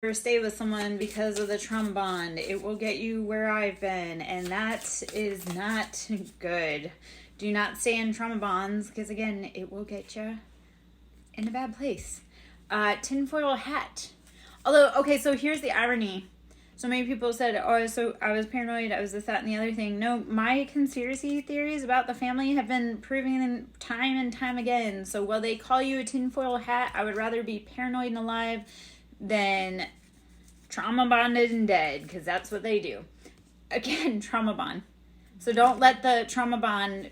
Or stay with someone because of the trauma bond. It will get you where I've been, and that is not good. Do not stay in trauma bonds, because again, it will get you in a bad place. Tinfoil hat. Although, okay, so here's the irony. So many people said, oh, so I was paranoid, I was this, that, and the other thing. No, my conspiracy theories about the family have been proven time and time again. So while they call you a tinfoil hat, I would rather be paranoid and alive than trauma bonded and dead, because that's what they do. Again, trauma bond. So don't let the trauma bond,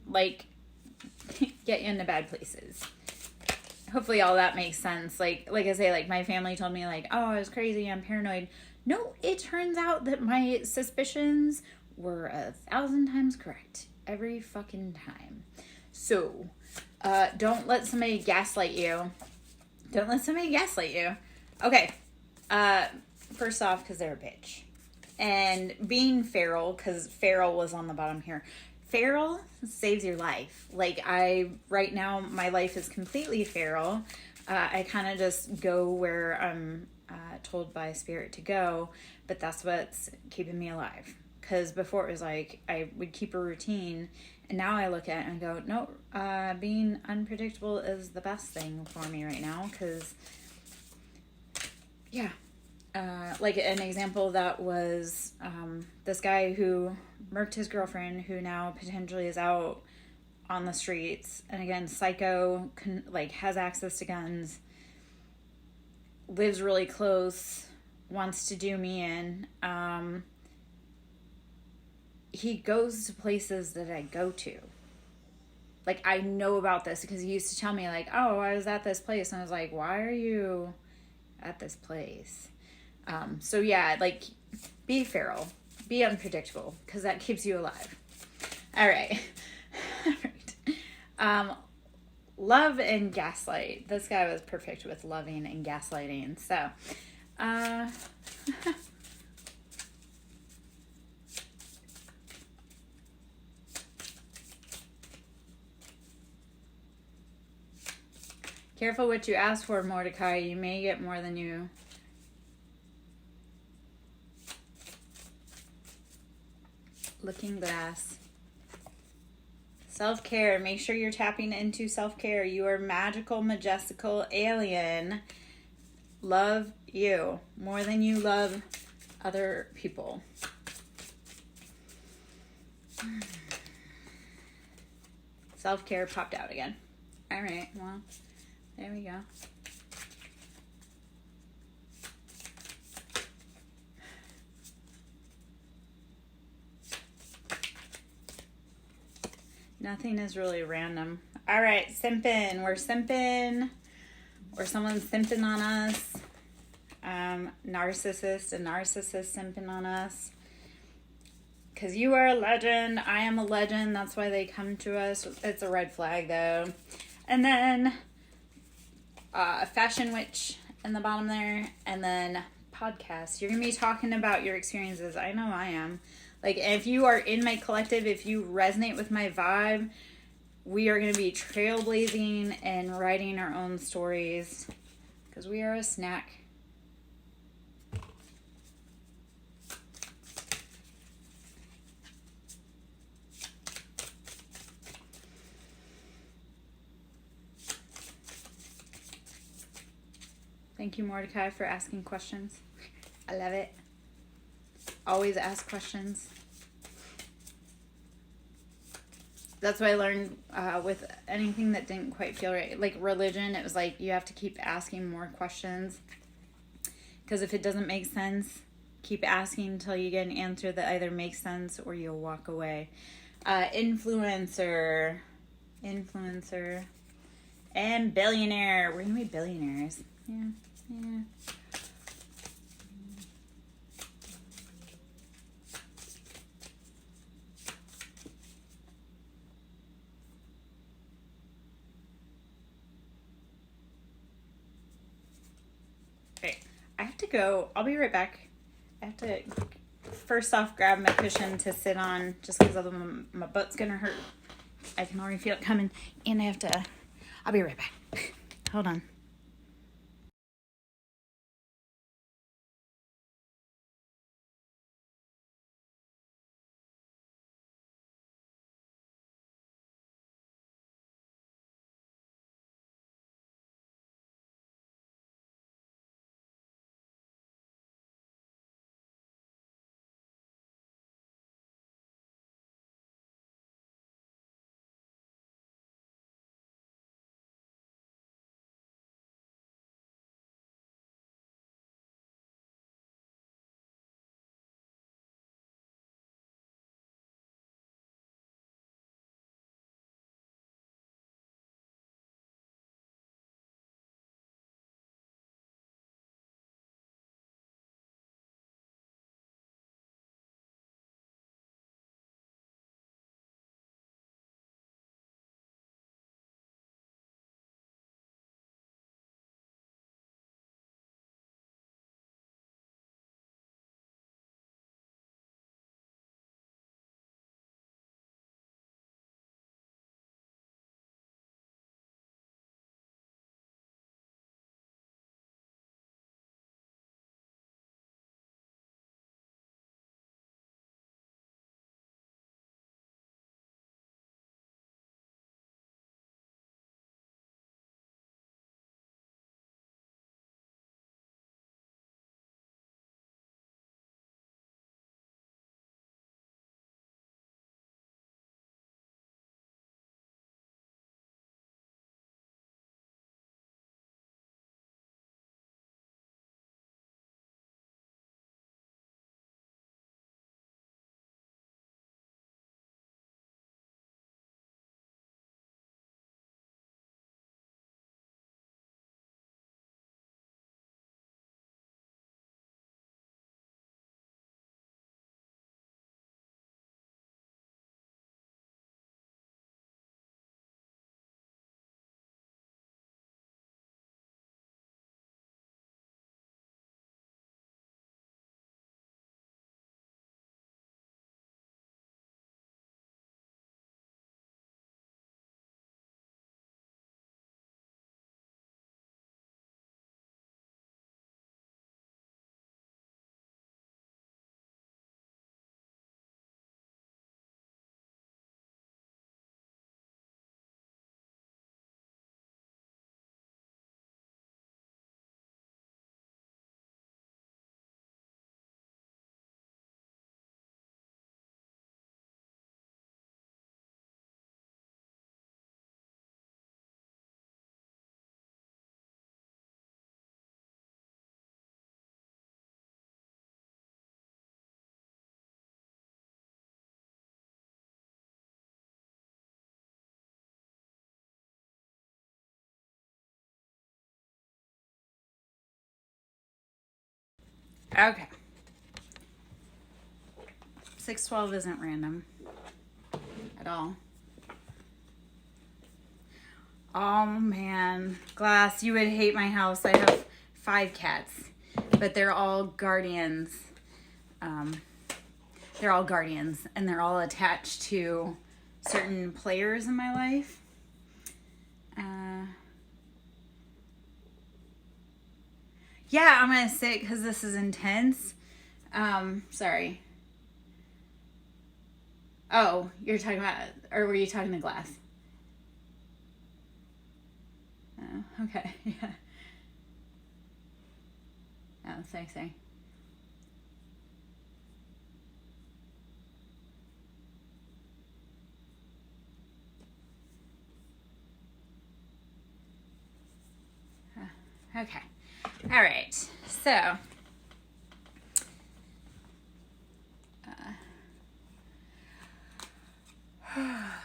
like, get you into bad places. Hopefully all that makes sense. Like I say, like, my family told me, like, oh, I was crazy, I'm paranoid. No, it turns out that my suspicions were 1,000 times correct. Every fucking time. So, don't let somebody gaslight you. Don't let somebody gaslight you. Okay. First off, because they're a bitch. And being feral, because feral was on the bottom here. Feral saves your life. Like, right now, my life is completely feral. I kind of just go where I'm told by spirit to go, but that's what's keeping me alive. Because before it was like, I would keep a routine, and now I look at it and go, no, being unpredictable is the best thing for me right now, because, yeah. Like an example that was this guy who murked his girlfriend, who now potentially is out on the streets, and again, psycho, has access to guns, lives really close, wants to do me in. He goes to places that I go to. Like, I know about this because he used to tell me, like, oh, I was at this place, and I was like, why are you at this place? So yeah, like, be feral, be unpredictable, because that keeps you alive. All right. All right. Love and gaslight. This guy was perfect with loving and gaslighting. So, careful what you ask for, Mordecai. You may get more than you... Looking glass. Self-care. Make sure you're tapping into self-care. You are magical, majestical alien. Love you more than you love other people. Self-care popped out again. All right. Well, there we go. Nothing is really random. All right, simping. We're simping. Or someone's simping on us. A narcissist simping on us. Because you are a legend. I am a legend. That's why they come to us. It's a red flag, though. And then fashion witch in the bottom there. And then podcast. You're going to be talking about your experiences. I know I am. Like, if you are in my collective, if you resonate with my vibe, we are going to be trailblazing and writing our own stories, because we are a snack. Thank you, Mordecai, for asking questions. I love it. Always ask questions. That's what I learned with anything that didn't quite feel right. Like religion, it was like you have to keep asking more questions. Because if it doesn't make sense, keep asking until you get an answer that either makes sense or you'll walk away. Influencer, and billionaire. We're going to be billionaires. Yeah. I have to go. I'll be right back. I have to first off grab my cushion to sit on, just because my butt's gonna hurt. I can already feel it coming, and I have to. I'll be right back. Hold on. Okay. 612 isn't random at all. Oh man, Glass, you would hate my house. I have 5 cats, but they're all guardians. They're all guardians, and they're all attached to certain players in my life. Yeah, I'm gonna sit because this is intense. Sorry. Oh, you're talking about, or were you talking to Glass? Oh, okay, yeah. Oh, sorry. Okay. All right. So,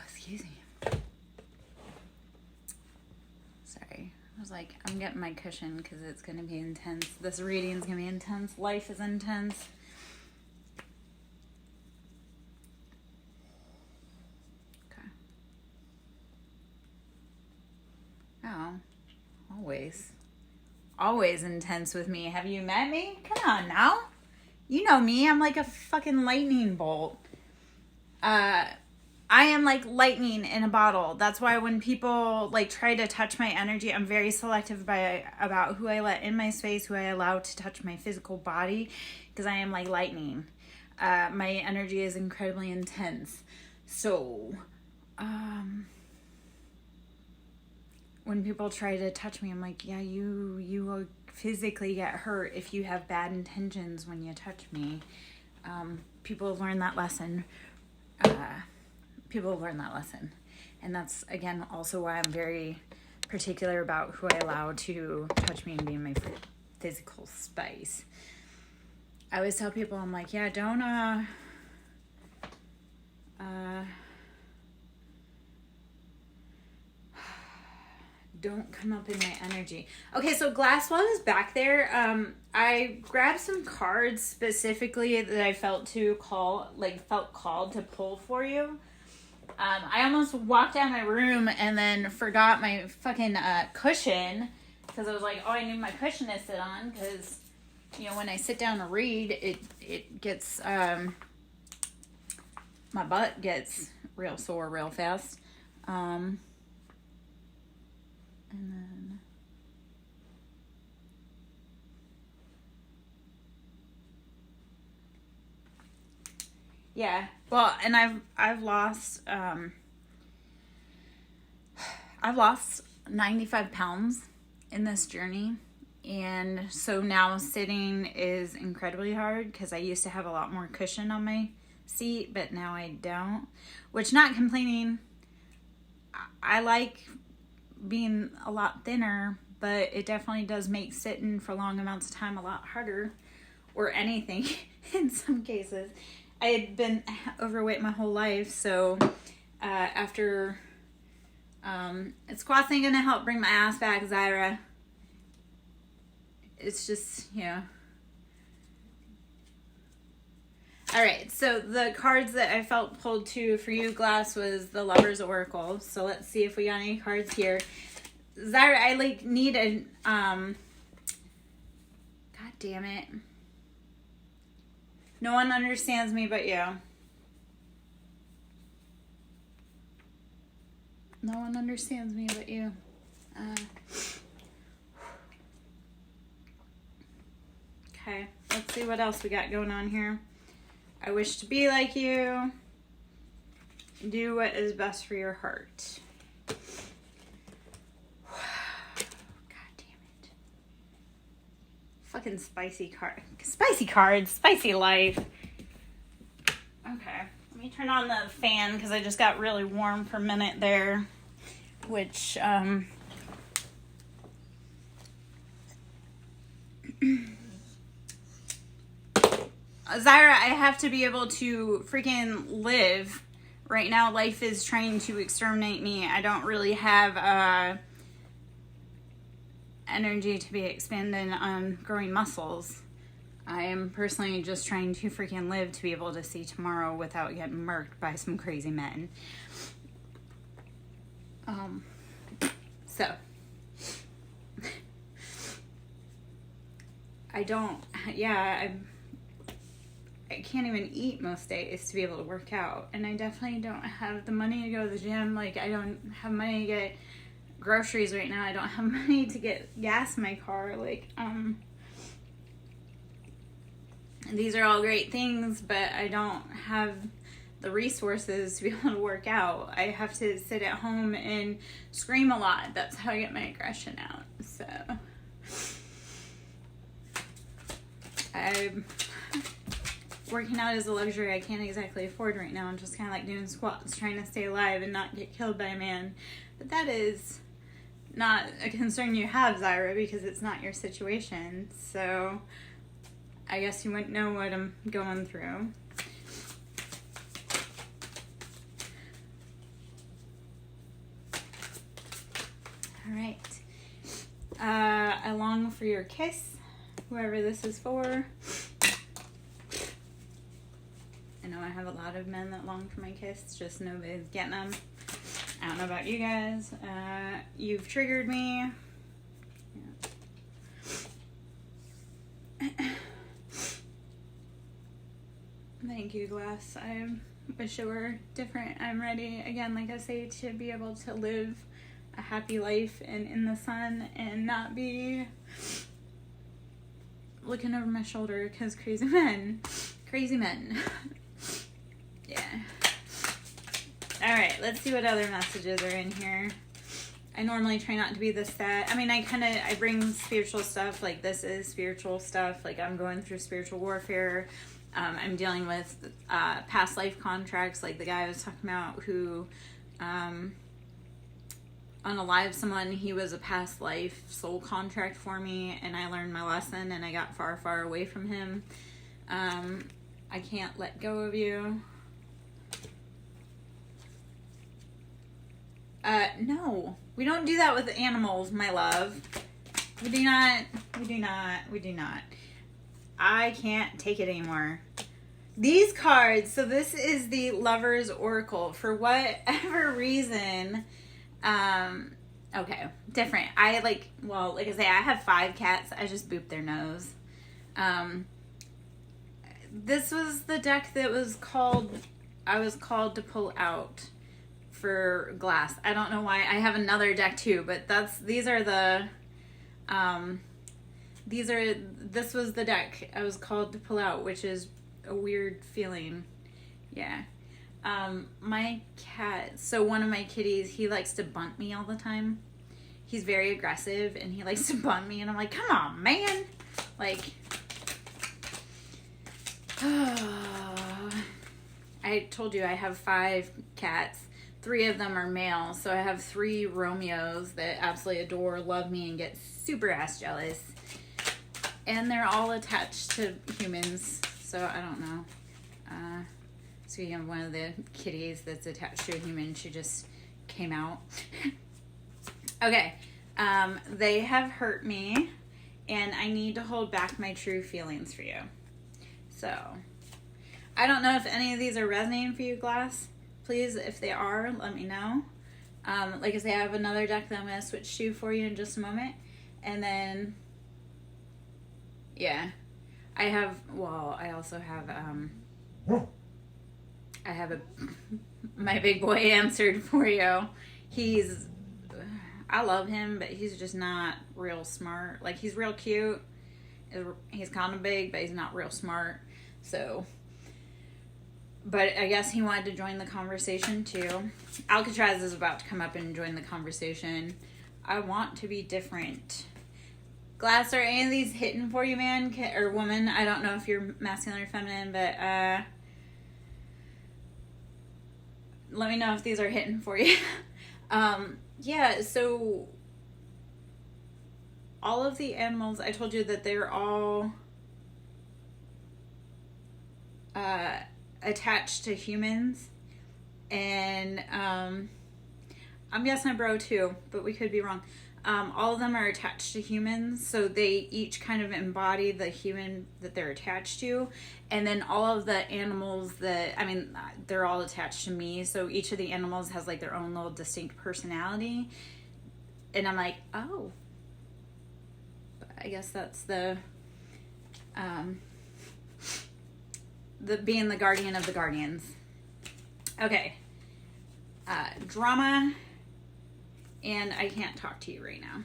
excuse me. Sorry. I was like, I'm getting my cushion because it's going to be intense. This reading's going to be intense. Life is intense. Okay. Oh, always intense with me. Have you met me? Come on now. You know me. I'm like a fucking lightning bolt. I am like lightning in a bottle. That's why when people like try to touch my energy, I'm very selective about who I let in my space, who I allow to touch my physical body, because I am like lightning. My energy is incredibly intense. So, when people try to touch me, I'm like, yeah, you will physically get hurt if you have bad intentions when you touch me. People learn that lesson. And that's, again, also why I'm very particular about who I allow to touch me and be in my physical space. I always tell people, I'm like, yeah, don't come up in my energy. Okay, so Glass, while I was back there, I grabbed some cards specifically that I felt called to pull for you. I almost walked out of my room and then forgot my fucking cushion, because I was like, oh, I need my cushion to sit on, because, you know, when I sit down to read, it gets, my butt gets real sore real fast. And then, yeah, well, and I've lost 95 pounds in this journey, and so now sitting is incredibly hard, because I used to have a lot more cushion on my seat, but now I don't, which, not complaining, I like being a lot thinner, but it definitely does make sitting for long amounts of time a lot harder, or anything in some cases. I had been overweight my whole life, so after squats ain't gonna help bring my ass back, Zyra. It's just, you know. All right, so the cards that I felt pulled to for you, Glass, was the Lover's Oracle. So let's see if we got any cards here. Zyra, I need a God damn it. No one understands me but you. No one understands me but you. Okay, let's see what else we got going on here. I wish to be like you. Do what is best for your heart. God damn it. Fucking spicy cards, spicy life. Okay, let me turn on the fan because I just got really warm for a minute there. Which, Zyra, I have to be able to freaking live. Right now, life is trying to exterminate me. I don't really have energy to be expending on growing muscles. I am personally just trying to freaking live to be able to see tomorrow without getting murked by some crazy men. So I don't, yeah, I can't even eat most days to be able to work out. And I definitely don't have the money to go to the gym. Like, I don't have money to get groceries right now. I don't have money to get gas in my car. Like, these are all great things, but I don't have the resources to be able to work out. I have to sit at home and scream a lot. That's how I get my aggression out. So working out is a luxury I can't exactly afford right now. I'm just kind of like doing squats, trying to stay alive and not get killed by a man. But that is not a concern you have, Zyra, because it's not your situation. So I guess you wouldn't know what I'm going through. All right. I long for your kiss, whoever this is for. I know I have a lot of men that long for my kiss, just nobody's getting them. I don't know about you guys. You've triggered me. Yeah. Thank you, Glass. I wish it were different. I'm ready, again, like I say, to be able to live a happy life and in the sun and not be looking over my shoulder because crazy men. Yeah. Alright, let's see what other messages are in here. I normally try not to be this sad. I mean, I bring spiritual stuff. Like, this is spiritual stuff. Like, I'm going through spiritual warfare. I'm dealing with past life contracts, like the guy I was talking about who unalived someone. He was a past life soul contract for me, and I learned my lesson, and I got far, far away from him. I can't let go of you. No, we don't do that with animals, my love. We do not. I can't take it anymore. These cards, so this is the Lover's Oracle. For whatever reason, okay, different. Like I say, I have 5 cats. I just booped their nose. This was the deck that I was called to pull out for Glass. I don't know why. I have another deck too, but this was the deck I was called to pull out, which is a weird feeling. Yeah. My cat, so one of my kitties, he likes to bunt me all the time. He's very aggressive and he likes to bunt me, and I'm like, come on, man. Like, I told you I have 5 cats. 3 of them are male, so I have 3 Romeos that absolutely adore, love me, and get super ass jealous. And they're all attached to humans, so I don't know. Speaking of one of the kitties that's attached to a human, she just came out. Okay, they have hurt me, and I need to hold back my true feelings for you. So, I don't know if any of these are resonating for you, Glass. Please, if they are, let me know. Like I say, I have another deck that I'm going to switch to for you in just a moment. And then, yeah, I also have, my big boy answered for you. I love him, but he's just not real smart. Like, he's real cute. He's kind of big, but he's not real smart. So, but I guess he wanted to join the conversation too. Alcatraz is about to come up and join the conversation. I want to be different. Glass, are any of these hitting for you, man or woman? I don't know if you're masculine or feminine, but let me know if these are hitting for you. Yeah, so all of the animals, I told you that they're all attached to humans, and I'm guessing a bro too, but we could be wrong. All of them are attached to humans, so they each kind of embody the human that they're attached to. And then all of the animals that, I mean, they're all attached to me, so each of the animals has like their own little distinct personality. And I'm like, oh, but I guess that's the being the guardian of the guardians. Okay. Drama. And I can't talk to you right now.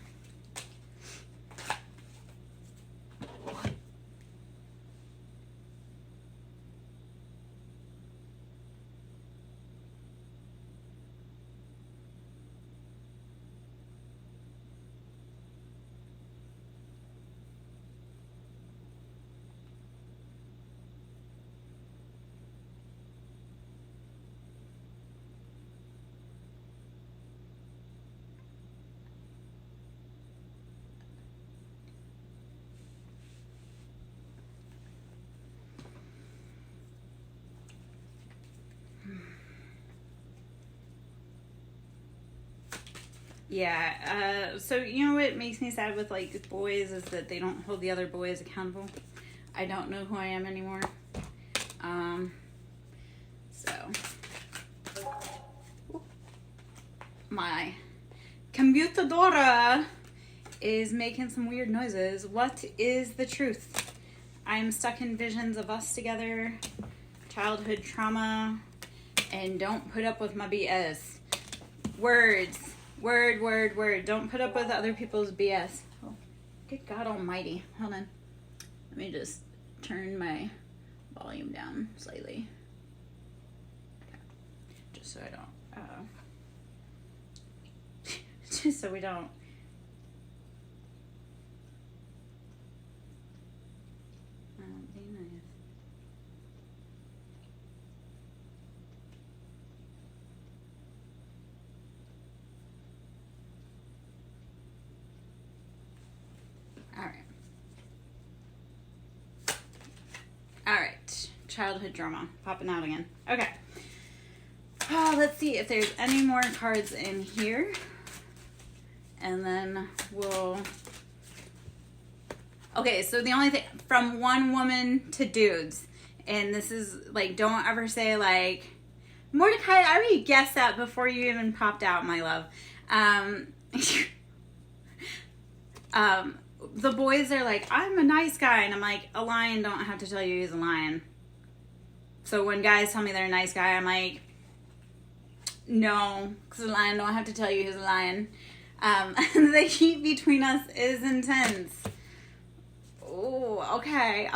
Yeah, so you know what makes me sad with like boys is that they don't hold the other boys accountable. I don't know who I am anymore. So my computadora is making some weird noises. What is the truth? I'm stuck in visions of us together, childhood trauma, and don't put up with my BS. Words. Word. Don't put up with other people's BS. Oh, good God almighty. Hold on. Let me just turn my volume down slightly. Okay. Just so I don't, just so we don't. Be nice. All right, childhood drama popping out again. Okay. Let's see if there's any more cards in here. And then we'll... Okay, so the only thing... From one woman to dudes. And this is, like, don't ever say, like... Mordecai, I already guessed that before you even popped out, my love. The boys are like, I'm a nice guy. And I'm like, a lion don't have to tell you he's a lion. So when guys tell me they're a nice guy, I'm like, no, because a lion don't have to tell you he's a lion. The heat between us is intense. Oh, okay.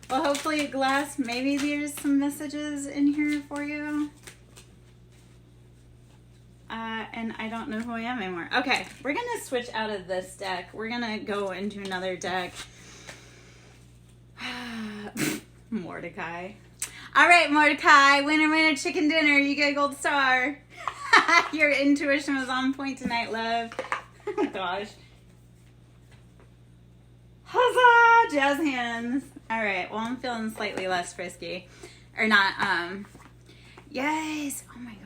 Well, hopefully, Glass, maybe there's some messages in here for you. And I don't know who I am anymore. Okay, we're going to switch out of this deck. We're going to go into another deck. Mordecai. All right, Mordecai. Winner, chicken dinner. You get a gold star. Your intuition was on point tonight, love. Oh, gosh. Huzzah! Jazz hands. All right, well, I'm feeling slightly less frisky. Or not, yes. Oh, my gosh.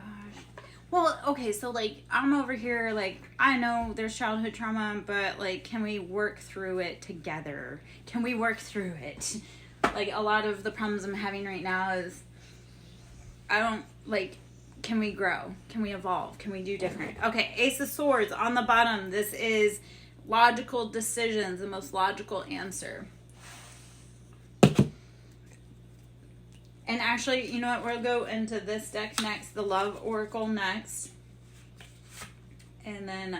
Well, okay, so, like, I'm over here, like, I know there's childhood trauma, but, like, can we work through it together? Can we work through it? Like, a lot of the problems I'm having right now is, I don't, like, can we grow? Can we evolve? Can we do different? Okay, Ace of Swords on the bottom. This is logical decisions, the most logical answer. And actually, you know what? We'll go into this deck next, the Love Oracle next. And then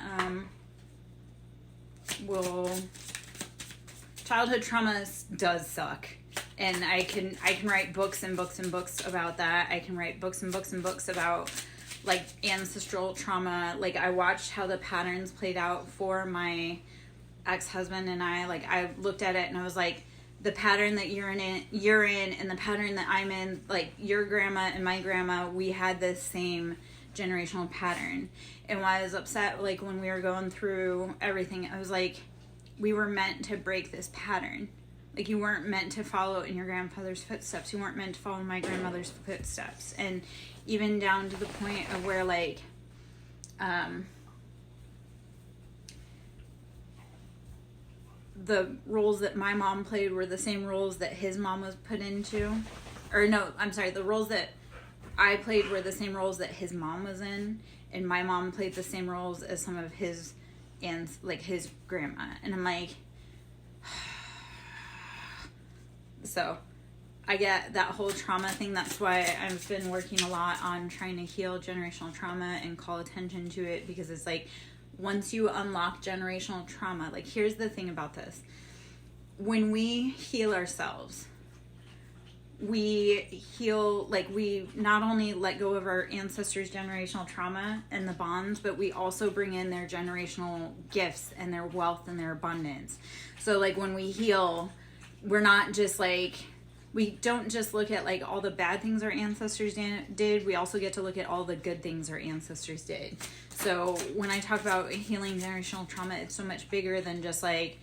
childhood trauma does suck. And I can write books and books and books about that. I can write books and books and books about, like, ancestral trauma. Like, I watched how the patterns played out for my ex-husband and I. Like, I looked at it and I was like, the pattern that you're in and the pattern that I'm in, like, your grandma and my grandma, we had this same generational pattern. And why I was upset, like, when we were going through everything, I was like, we were meant to break this pattern. Like, you weren't meant to follow in your grandfather's footsteps. You weren't meant to follow my grandmother's footsteps. And even down to the point of where, like, the roles that my mom played were the same roles that his mom was put into. Or no, I'm sorry, the roles that I played were the same roles that his mom was in, and my mom played the same roles as some of his aunts, like his grandma. And I'm like, so I get that whole trauma thing. That's why I've been working a lot on trying to heal generational trauma and call attention to it, because it's like, once you unlock generational trauma, like, here's the thing about this. When we heal ourselves, we heal, like, we not only let go of our ancestors' generational trauma and the bonds, but we also bring in their generational gifts and their wealth and their abundance. So, like, when we heal, we're not just like, we don't just look at like all the bad things our ancestors did. We also get to look at all the good things our ancestors did. So when I talk about healing generational trauma, it's so much bigger than just like,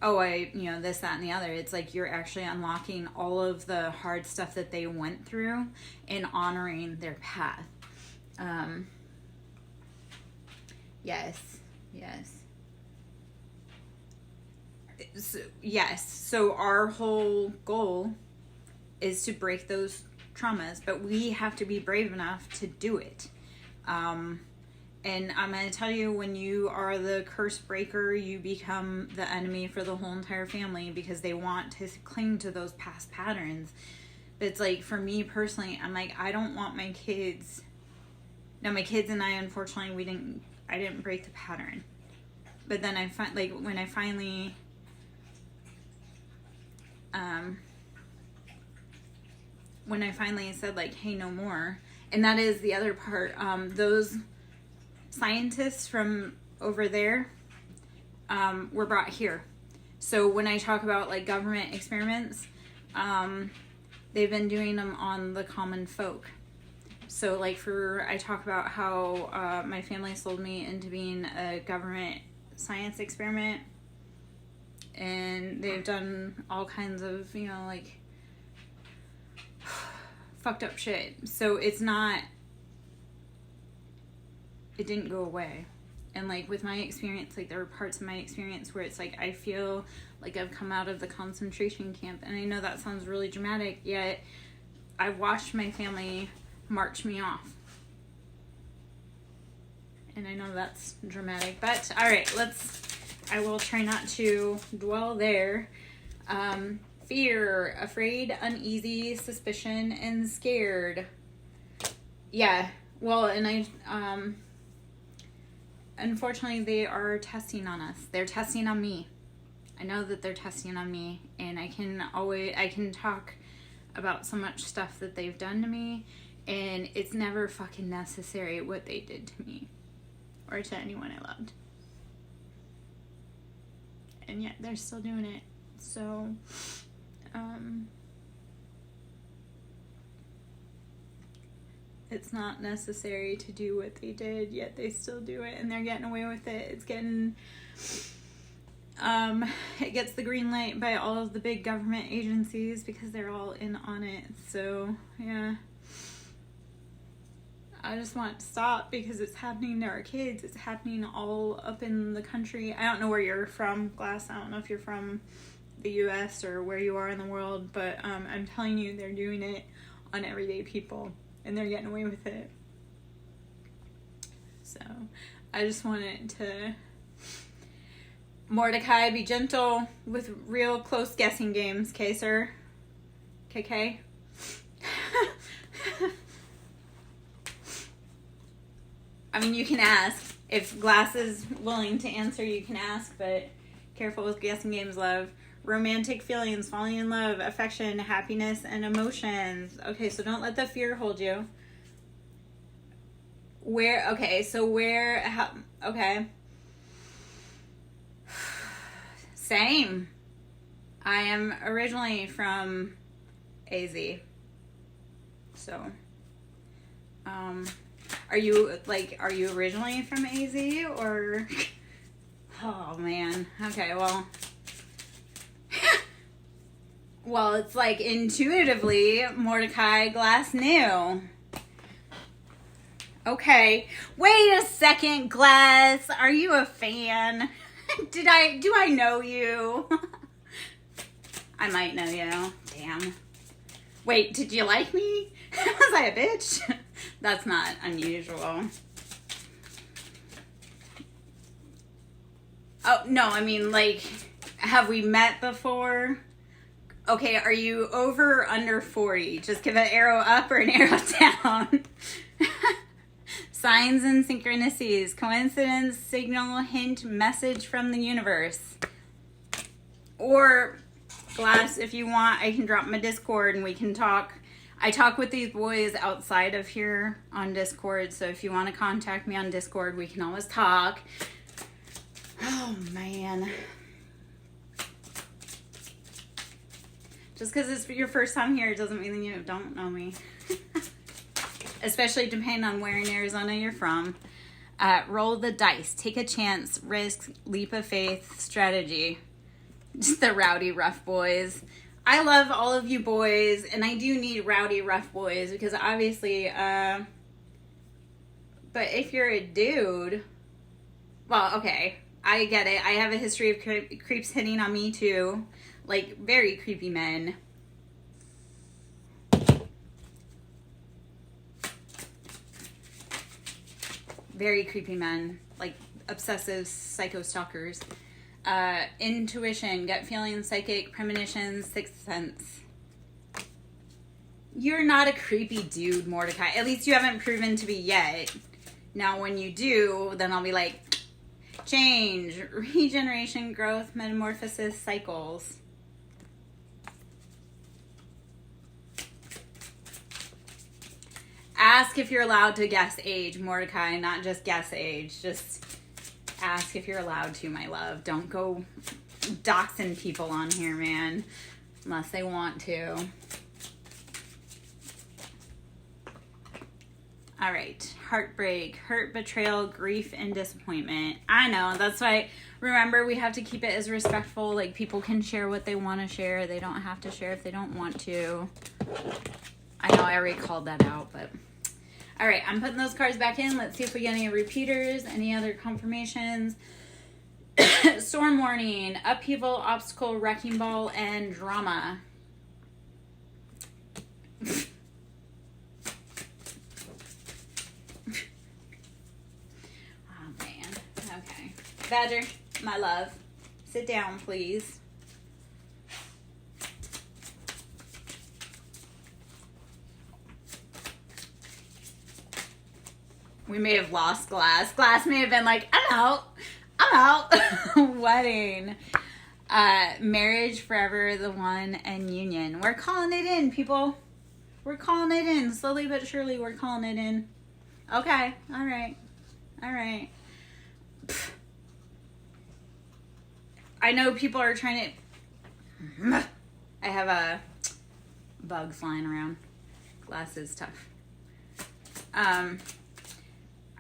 oh, this, that, and the other. It's like you're actually unlocking all of the hard stuff that they went through and honoring their path. Yes. So our whole goal is to break those traumas, but we have to be brave enough to do it. And I'm going to tell you, when you are the curse breaker, you become the enemy for the whole entire family, because they want to cling to those past patterns. But it's like, for me personally, I'm like, I don't want my kids. Now, my kids and I, unfortunately, I didn't break the pattern. But then when I finally said like, hey, no more. And that is the other part. Those scientists from over there were brought here. So when I talk about like government experiments, they've been doing them on the common folk. So like I talk about how my family sold me into being a government science experiment, and they've done all kinds of, like fucked up shit. So it didn't go away. And like with my experience, like there were parts of my experience where it's like I feel like I've come out of the concentration camp. And I know that sounds really dramatic, yet I watched my family march me off. And I know that's dramatic, but all right, I will try not to dwell there. Fear, afraid, uneasy, suspicion, and scared. Yeah, well, and unfortunately, they are testing on us. They're testing on me. I know that they're testing on me, and I can talk about so much stuff that they've done to me, and it's never fucking necessary what they did to me or to anyone I loved. And yet they're still doing it. So, it's not necessary to do what they did, yet they still do it, and they're getting away with it. It gets the green light by all of the big government agencies because they're all in on it. So, yeah. I just want it to stop because it's happening to our kids. It's happening all up in the country. I don't know where you're from, Glass. I don't know if you're from the U.S. or where you are in the world, but I'm telling you, they're doing it on everyday people, and they're getting away with it. So I just wanted to... Mordecai, be gentle with real close guessing games, okay, sir? KK? I mean, you can ask. If Glass is willing to answer, you can ask, but careful with guessing games, love. Romantic feelings, falling in love, affection, happiness, and emotions. Okay, so don't let the fear hold you. Okay. Same. I am originally from AZ. So, are you originally from AZ or? Oh man. Okay, well. Well, it's like intuitively Mordecai Glass knew. Okay. Wait a second, Glass. Are you a fan? Do I know you? I might know you. Damn. Wait, did you like me? Was I a bitch? That's not unusual. Oh, no, I mean, like, have we met before? Okay, are you over or under 40? Just give an arrow up or an arrow down. Signs and synchronicities. Coincidence, signal, hint, message from the universe. Or, Glass, if you want, I can drop my Discord and we can talk. I talk with these boys outside of here on Discord, so if you want to contact me on Discord, we can always talk. Oh, man. Just because it's your first time here doesn't mean that you don't know me. Especially depending on where in Arizona you're from. Roll the dice. Take a chance. Risk. Leap of faith. Strategy. Just the rowdy rough boys. I love all of you boys, and I do need rowdy rough boys because obviously, but if you're a dude, well, okay, I get it. I have a history of creeps hitting on me too. Like, very creepy men. Very creepy men. Like, obsessive psycho stalkers. Intuition, gut feeling, psychic, premonitions, sixth sense. You're not a creepy dude, Mordecai. At least you haven't proven to be yet. Now, when you do, then I'll be like, change, regeneration, growth, metamorphosis, cycles. Ask if you're allowed to guess age, Mordecai, not just guess age. Just ask if you're allowed to, my love. Don't go doxing people on here, man, unless they want to. All right. Heartbreak, hurt, betrayal, grief, and disappointment. I know. That's why, remember, we have to keep it as respectful. Like, people can share what they want to share. They don't have to share if they don't want to. I know I already called that out, but... All right, I'm putting those cards back in. Let's see if we get any repeaters, any other confirmations. Storm warning, upheaval, obstacle, wrecking ball, and drama. Oh, man. Okay. Badger, my love, sit down, please. We may have lost Glass. Glass may have been like, I'm out. Wedding. Marriage, forever, the one, and union. We're calling it in, people. We're calling it in. Slowly but surely, we're calling it in. Okay. All right. Pfft. I know people are trying to... I have a bug flying around. Glass is tough.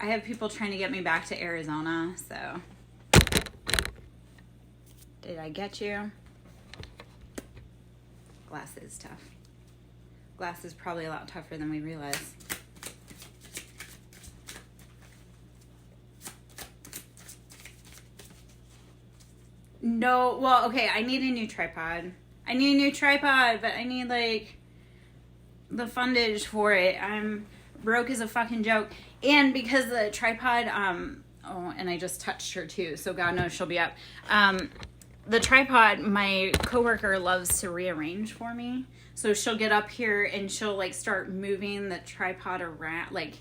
I have people trying to get me back to Arizona, so. Did I get you? Glass is tough. Glass is probably a lot tougher than we realize. No, well, okay, I need a new tripod. But I need, like, the fundage for it. I'm broke as a fucking joke. And because the tripod, oh, and I just touched her too, so God knows she'll be up. The tripod, my coworker loves to rearrange for me. So she'll get up here and she'll, like, start moving the tripod around, like,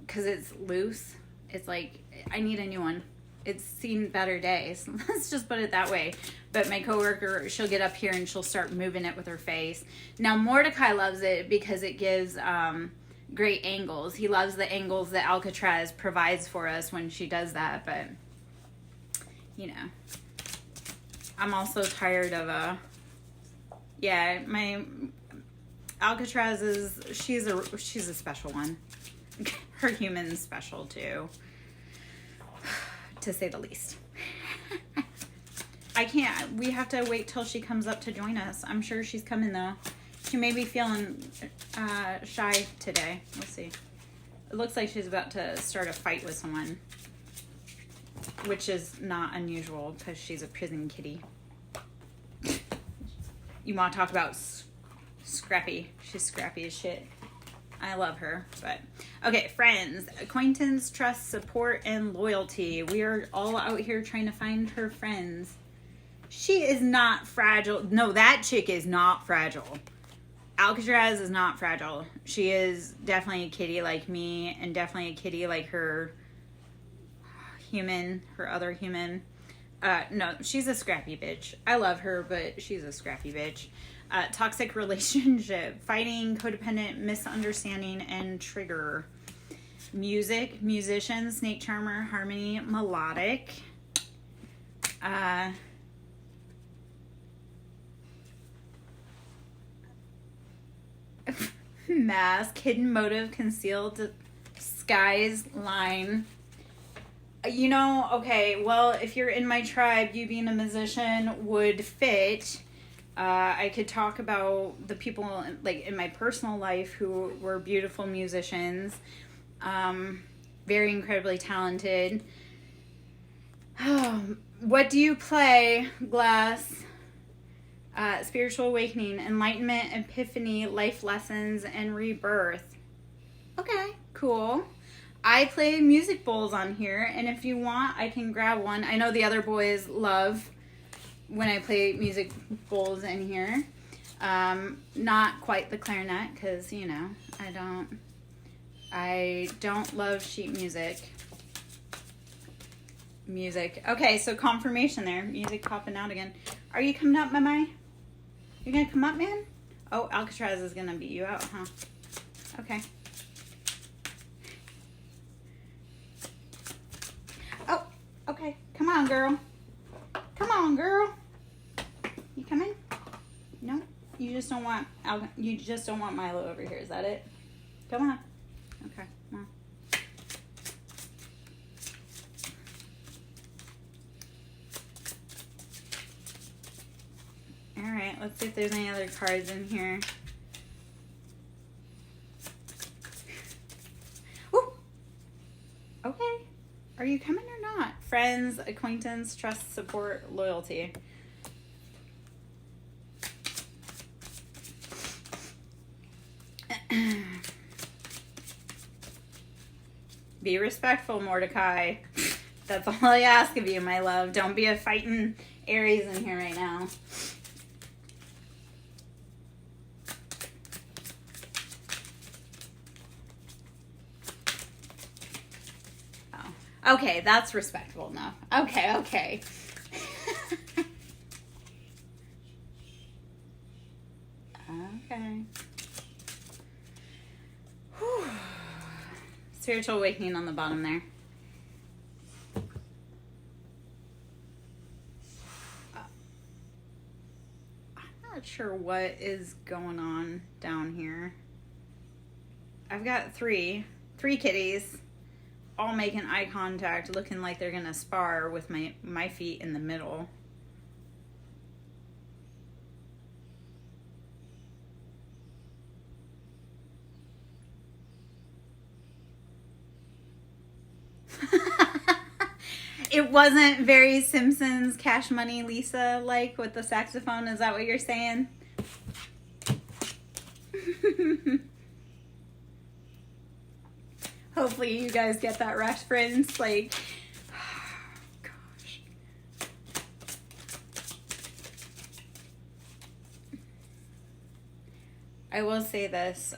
because it's loose. It's like, I need a new one. It's seen better days. Let's just put it that way. But my coworker, she'll get up here and she'll start moving it with her face. Now, Mordecai loves it because it gives... great angles. He loves the angles that Alcatraz provides for us when she does that, but you know, I'm also tired of yeah, my Alcatraz is she's a special one. Her human's special too, to say the least. We have to wait till she comes up to join us. I'm sure she's coming though. She may be feeling shy today. We'll see. It looks like she's about to start a fight with someone. which is not unusual because she's a prison kitty. You want to talk about scrappy? She's scrappy as shit. I love her. But okay, friends, acquaintance, trust, support, and loyalty. We are all out here trying to find her friends. She is not fragile. No, that chick is not fragile. Alcatraz is not fragile. She is definitely a kitty like me, and definitely a kitty like her human, her other human. No, she's a scrappy bitch. I love her, but she's a scrappy bitch. Toxic relationship, fighting, codependent, misunderstanding, and trigger. Music, musician, snake charmer, harmony, melodic. Mask, hidden motive, concealed disguise, line. You know, okay, well, if you're in my tribe, you being a musician would fit. I could talk about the people, like, in my personal life who were beautiful musicians. Very incredibly talented. What do you play, Glass? Spiritual awakening, enlightenment, epiphany, life lessons, and rebirth. Okay, cool. I play music bowls on here, and if you want, I can grab one. I know the other boys love when I play music bowls in here. Not quite the clarinet, because, you know, I don't love sheet music. Okay, so confirmation there. Music popping out again. Are you coming up, Mamai? You gonna come up, man? Oh, Alcatraz is gonna beat you out, huh? Okay. Oh, okay. Come on, girl. Come on, girl. You coming? No? You just don't want Milo over here, is that it? Come on. Okay, come on. Alright, let's see if there's any other cards in here. Ooh! Okay. Are you coming or not? Friends, acquaintance, trust, support, loyalty. Be respectful, Mordecai. That's all I ask of you, my love. Don't be a fighting Aries in here right now. Okay, that's respectable enough. Okay. Okay. Whew. Spiritual awakening on the bottom there. I'm not sure what is going on down here. I've got three kitties, all making eye contact, looking like they're gonna spar with my feet in the middle. It wasn't very Simpsons Cash Money Lisa like with the saxophone. Is that what you're saying? Hopefully you guys get that reference. Like, gosh. I will say this.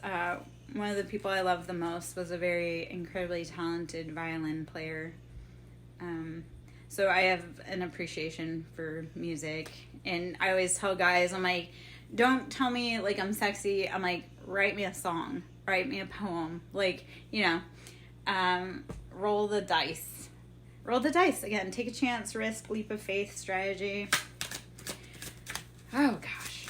One of the people I loved the most was a very incredibly talented violin player. So I have an appreciation for music. And I always tell guys, I'm like, don't tell me like I'm sexy. I'm like, write me a song. Write me a poem. Like, you know, roll the dice. Roll the dice. Again, take a chance, risk, leap of faith, strategy. Oh, gosh.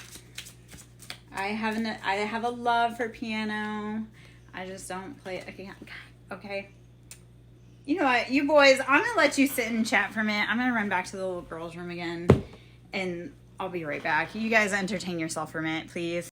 I have a love for piano. I just don't play it. Okay. You know what, you boys, I'm going to let you sit and chat for a minute. I'm going to run back to the little girls' room again, and I'll be right back. You guys entertain yourself for a minute, please.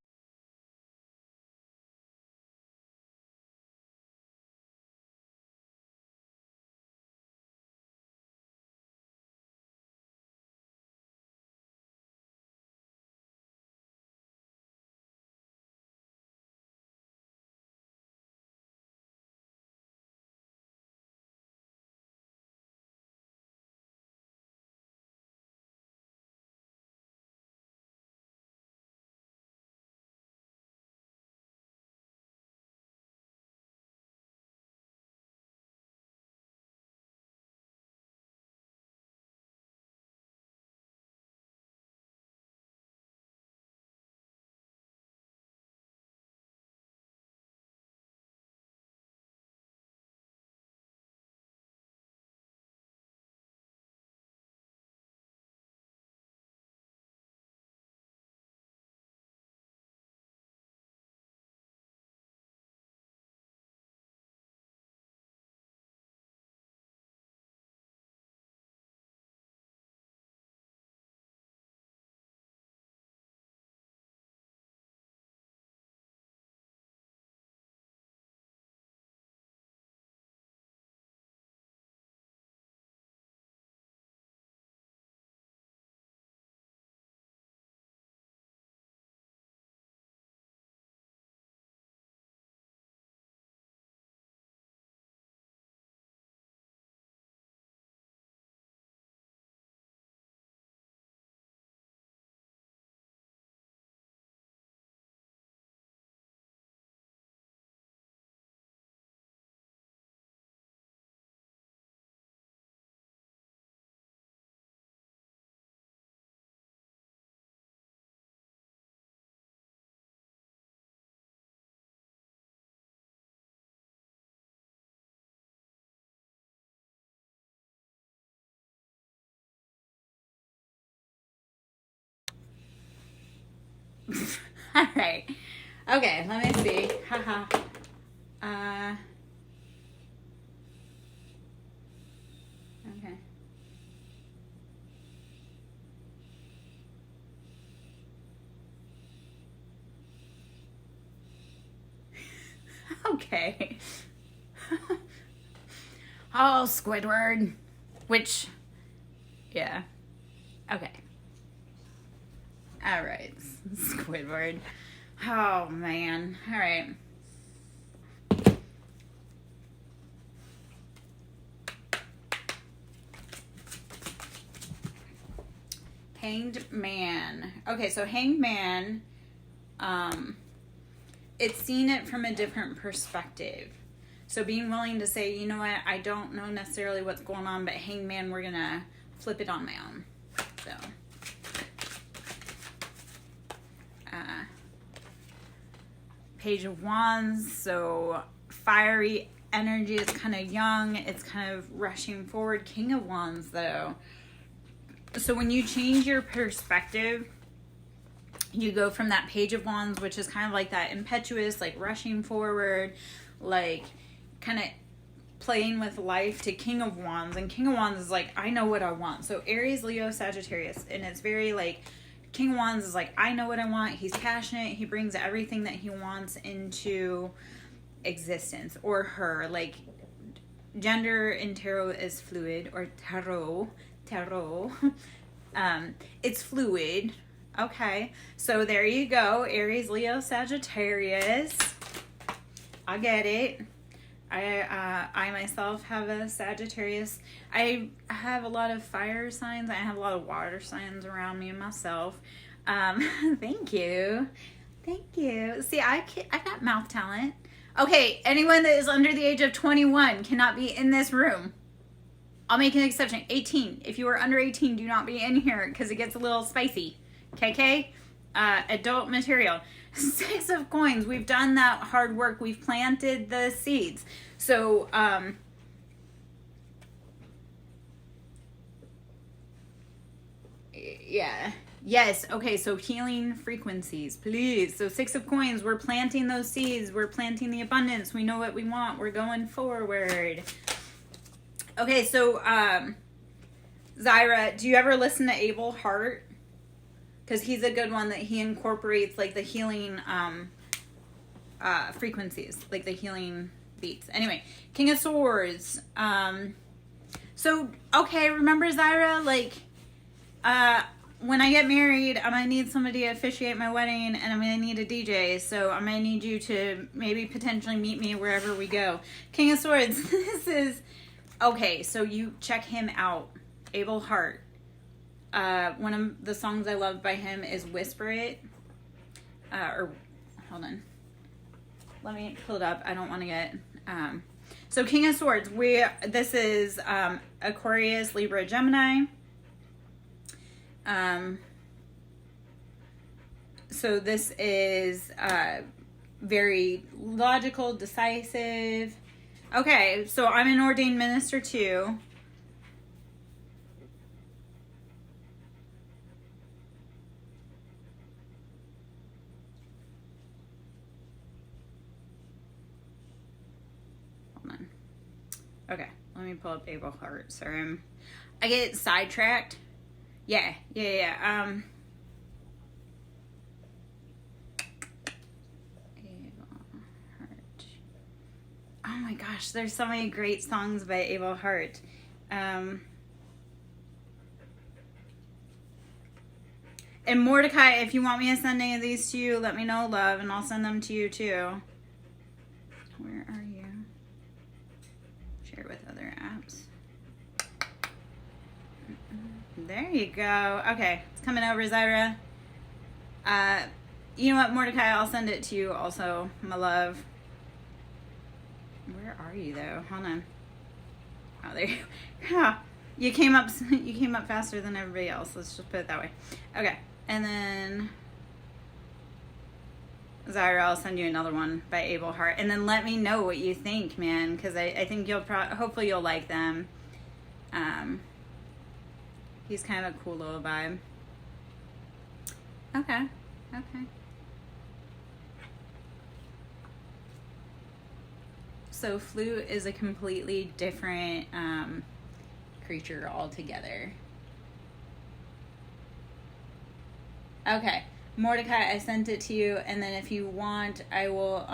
All right. Okay, let me see. Haha. Okay. Okay. Oh, Squidward. Which, yeah. Okay. All right. Squidward. Oh, man. All right. Hanged Man. Okay, so Hanged Man, it's seen it from a different perspective. So being willing to say, you know what, I don't know necessarily what's going on, but Hanged Man, we're going to flip it on my own. So, Page of Wands, so fiery energy is kind of young. It's kind of rushing forward. King of Wands, though. So when you change your perspective, you go from that Page of Wands, which is kind of like that impetuous, like rushing forward, like kind of playing with life, to King of Wands. And King of Wands is like, I know what I want. So Aries, Leo, Sagittarius. And it's very like, King of Wands is like, I know what I want. He's passionate. He brings everything that he wants into existence. Or her. Like, gender in tarot is fluid. Or tarot. It's fluid. Okay. So there you go. Aries, Leo, Sagittarius. I get it. I myself have a Sagittarius. I have a lot of fire signs. I have a lot of water signs around me myself. Thank you. Thank you. See, I got mouth talent. Okay, anyone that is under the age of 21 cannot be in this room. I'll make an exception. 18. If you are under 18, do not be in here because it gets a little spicy. KK? Adult material. 6 of coins. We've done that hard work. We've planted the seeds. So, yeah. Yes. Okay. So healing frequencies, please. So 6 of coins. We're planting those seeds. We're planting the abundance. We know what we want. We're going forward. Okay. So, Zyra, do you ever listen to Abel Hart? Because he's a good one that he incorporates like the healing frequencies, like the healing beats. Anyway, King of Swords. So, okay, remember Zyra? Like, when I get married, I'm going to need somebody to officiate my wedding, and I'm going to need a DJ. So I'm going to need you to maybe potentially meet me wherever we go. King of Swords. This is... Okay, so you check him out. Abel Hart. One of the songs I love by him is Whisper It. Hold on. Let me pull it up. I don't want to get... so King of Swords. This is Aquarius, Libra, Gemini. So this is very logical, decisive. Okay, so I'm an ordained minister too. Okay, let me pull up Abel Hart. Sorry, I get sidetracked. Yeah. Abel Hart. Oh my gosh, there's so many great songs by Abel Hart. And Mordecai, if you want me to send any of these to you, let me know, love, and I'll send them to you too. Where are you? Share with other apps. There you go. Okay, it's coming over, Zyra. You know what, Mordecai? I'll send it to you also, my love. Where are you though? Hold on. Oh, there you go. Yeah. You came up faster than everybody else. Let's just put it that way. Okay, and then Zyra, I'll send you another one by Abel Hart, and then let me know what you think, man, because I think you'll hopefully you'll like them. He's kind of a cool little vibe. Okay. Okay. So flute is a completely different creature altogether. Okay. Mordecai, I sent it to you, and then if you want, I will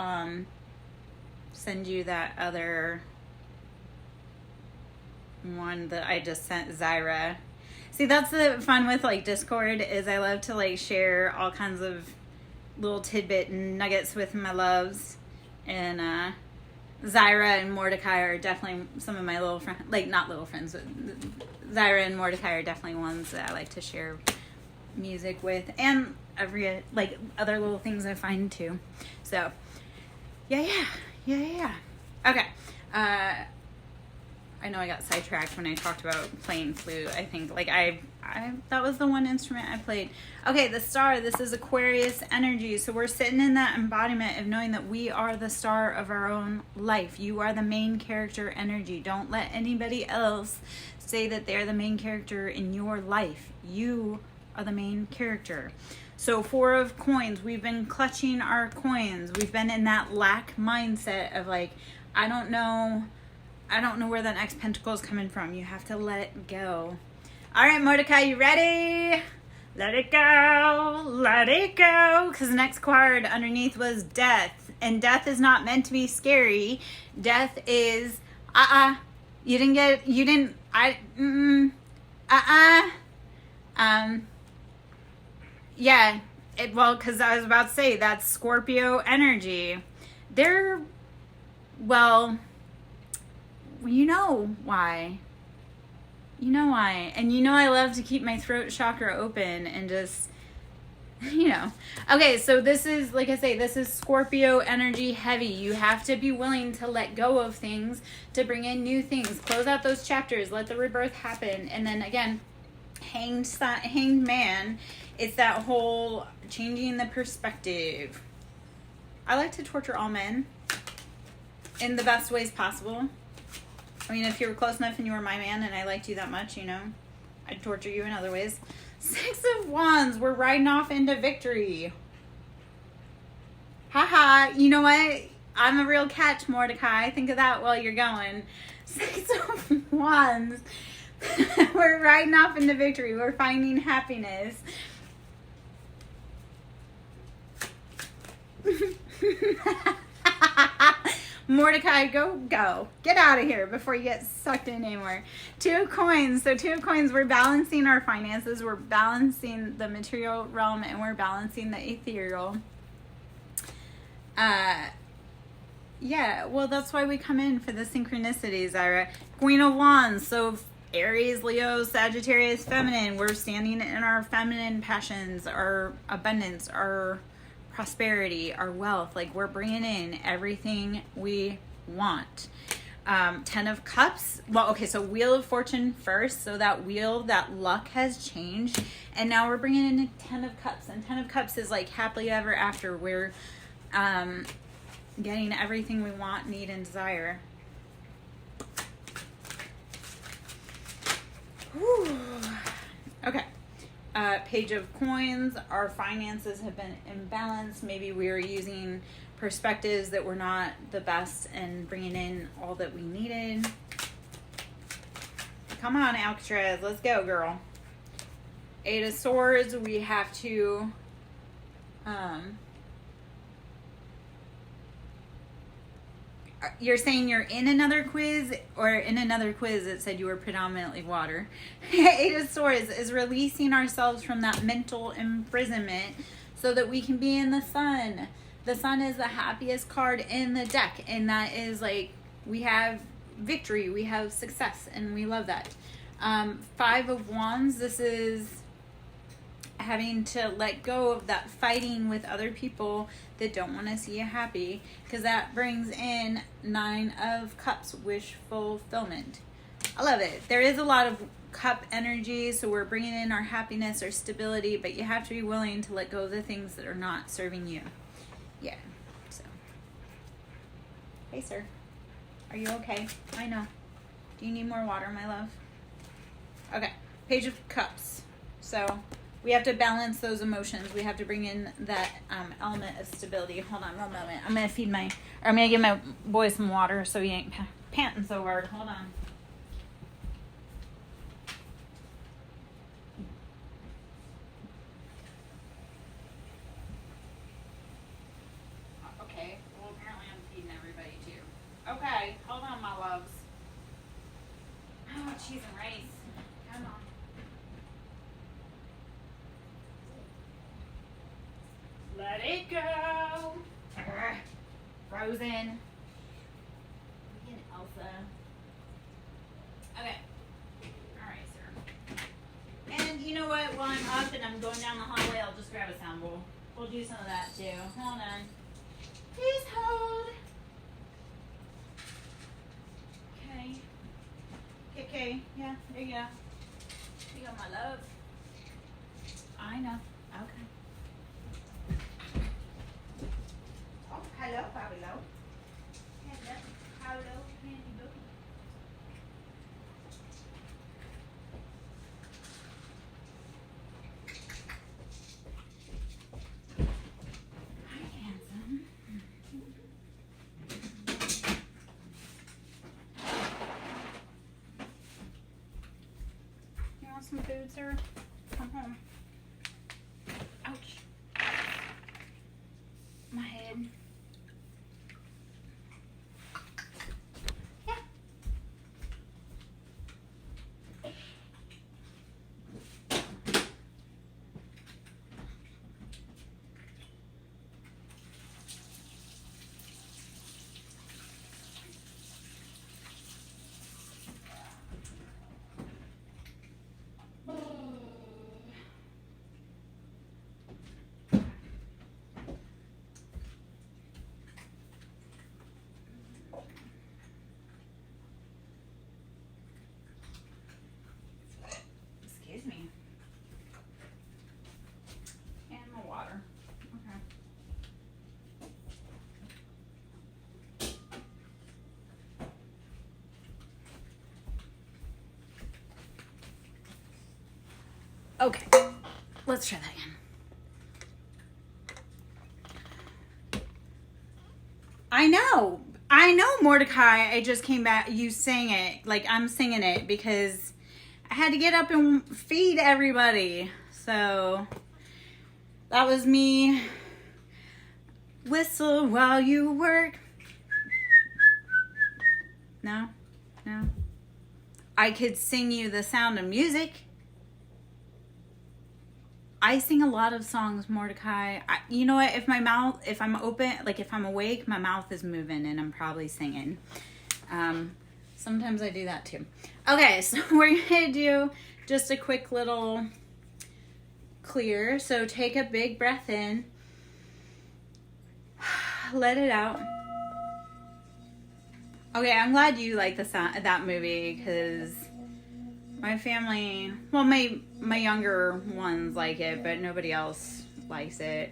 send you that other one that I just sent, Zyra. See, that's the fun with like Discord, is I love to like share all kinds of little tidbit and nuggets with my loves, and Zyra and Mordecai are definitely some of my little friends, like not little friends, but Zyra and Mordecai are definitely ones that I like to share music with, and every like other little things I find too. So yeah. Okay. I know I got sidetracked when I talked about playing flute. I think like I that was the one instrument I played. Okay, the star, this is Aquarius energy. So we're sitting in that embodiment of knowing that we are the star of our own life. You are the main character energy. Don't let anybody else say that they're the main character in your life. You are the main character. So 4 of coins, we've been clutching our coins. We've been in that lack mindset of like, I don't know where that next pentacle is coming from. You have to let it go. All right, Mordecai, you ready? Let it go. Let it go. Because the next card underneath was death. And death is not meant to be scary. Death is, yeah. Well, because I was about to say, that's Scorpio energy. Well, you know why. You know why. And you know I love to keep my throat chakra open and just, you know. Okay, so this is, like I say, this is Scorpio energy heavy. You have to be willing to let go of things to bring in new things. Close out those chapters. Let the rebirth happen. And then again, hanged man, it's that whole changing the perspective. I like to torture all men in the best ways possible. I mean, if you were close enough and you were my man and I liked you that much, you know, I'd torture you in other ways. 6 of Wands, we're riding off into victory. Haha, you know what? I'm a real catch, Mordecai. Think of that while you're going. 6 of Wands. We're riding off into victory. We're finding happiness. Mordecai, go. Get out of here before you get sucked in anymore. 2 of coins. So 2 of coins, we're balancing our finances. We're balancing the material realm and we're balancing the ethereal. Yeah, well, that's why we come in for the synchronicities, Ira. Queen of Wands. So Aries, Leo, Sagittarius, feminine. We're standing in our feminine passions, our abundance, our prosperity, our wealth. Like, we're bringing in everything we want. 10 of Cups. Well, okay, so Wheel of Fortune first. So that wheel, that luck has changed. And now we're bringing in a 10 of Cups. And 10 of Cups is like happily ever after. We're getting everything we want, need, and desire. Whew. Okay. Page of Coins. Our finances have been imbalanced. Maybe we were using perspectives that were not the best and bringing in all that we needed. Come on, Alcatraz. Let's go, girl. 8 of Swords. We have to... You're saying you're in another quiz, or in another quiz it said you were predominantly water. 8 of Swords is releasing ourselves from that mental imprisonment so that we can be in the sun. The sun is the happiest card in the deck, and that is like, we have victory, we have success, and we love that. 5 of Wands, this is having to let go of that fighting with other people that don't want to see you happy, because that brings in 9 of Cups, wish fulfillment. I love it. There is a lot of cup energy, so we're bringing in our happiness, our stability, but you have to be willing to let go of the things that are not serving you. Yeah. So, hey, sir, are you okay? I know. Do you need more water, my love? Okay. Page of Cups. So We have to balance those emotions. We have to bring in that element of stability. Hold on one moment. I'm gonna I'm gonna give my boy some water so he ain't panting so hard. Hold on. Okay. Well, apparently I'm feeding everybody too. Okay. Hold on, my loves. Oh, cheese and rice. Come on. Let it go. Frozen. Freaking Elsa. Okay. Alright, sir. And you know what? While I'm up and I'm going down the hallway, I'll just grab a sound bowl. We'll do some of that too. Hold on. Please hold. Okay. Okay. Yeah, there you go. There you go, my love. I know. Okay. Oh, hello, Pablo. Hello, Pablo. Candy book. Hi, handsome. You want some food, sir? Come home. Ouch. My head. Yeah. Excuse me. And my water. Okay. Okay. Let's try that again. I know, Mordecai. I just came back. You sang it. Like, I'm singing it because I had to get up and feed everybody. So, that was me. Whistle while you work. No? No? I could sing you The Sound of Music. I sing a lot of songs, Mordecai. You know what? If I'm open, like if I'm awake, my mouth is moving and I'm probably singing. Sometimes I do that too. Okay, so we're going to do just a quick little clear. So take a big breath in. Let it out. Okay, I'm glad you like that movie because my family, well, my younger ones like it, but nobody else likes it.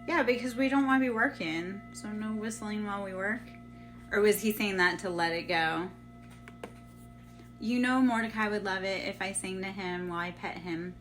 Yeah, because we don't want to be working, so no whistling while we work. Or was he saying that to let it go? You know Mordecai would love it if I sang to him while I pet him.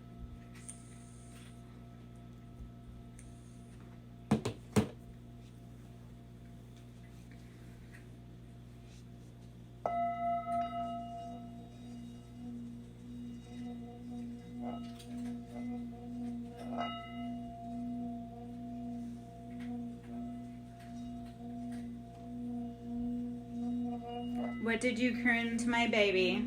What did you croon to my baby?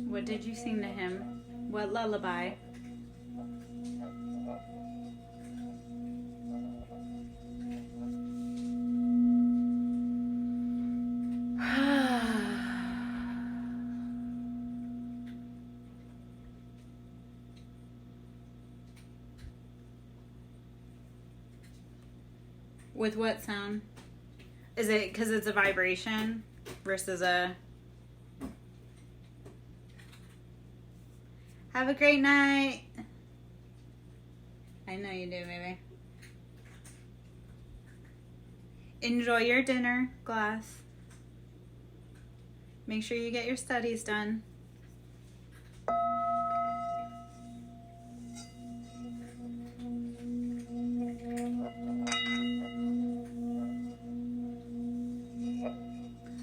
What did you sing to him? What lullaby? With what sound? Is it because it's a vibration? versus a have a great night. I know you do, baby. Enjoy your dinner, Glass. Make sure you get your studies done.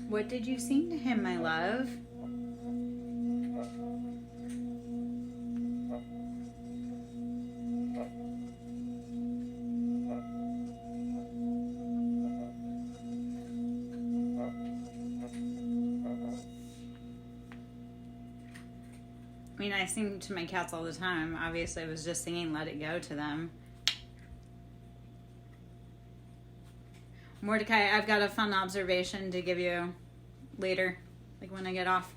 What did you sing to him, my love? I mean, I sing to my cats all the time. Obviously, I was just singing Let It Go to them. Mordecai, I've got a fun observation to give you later, like when I get off.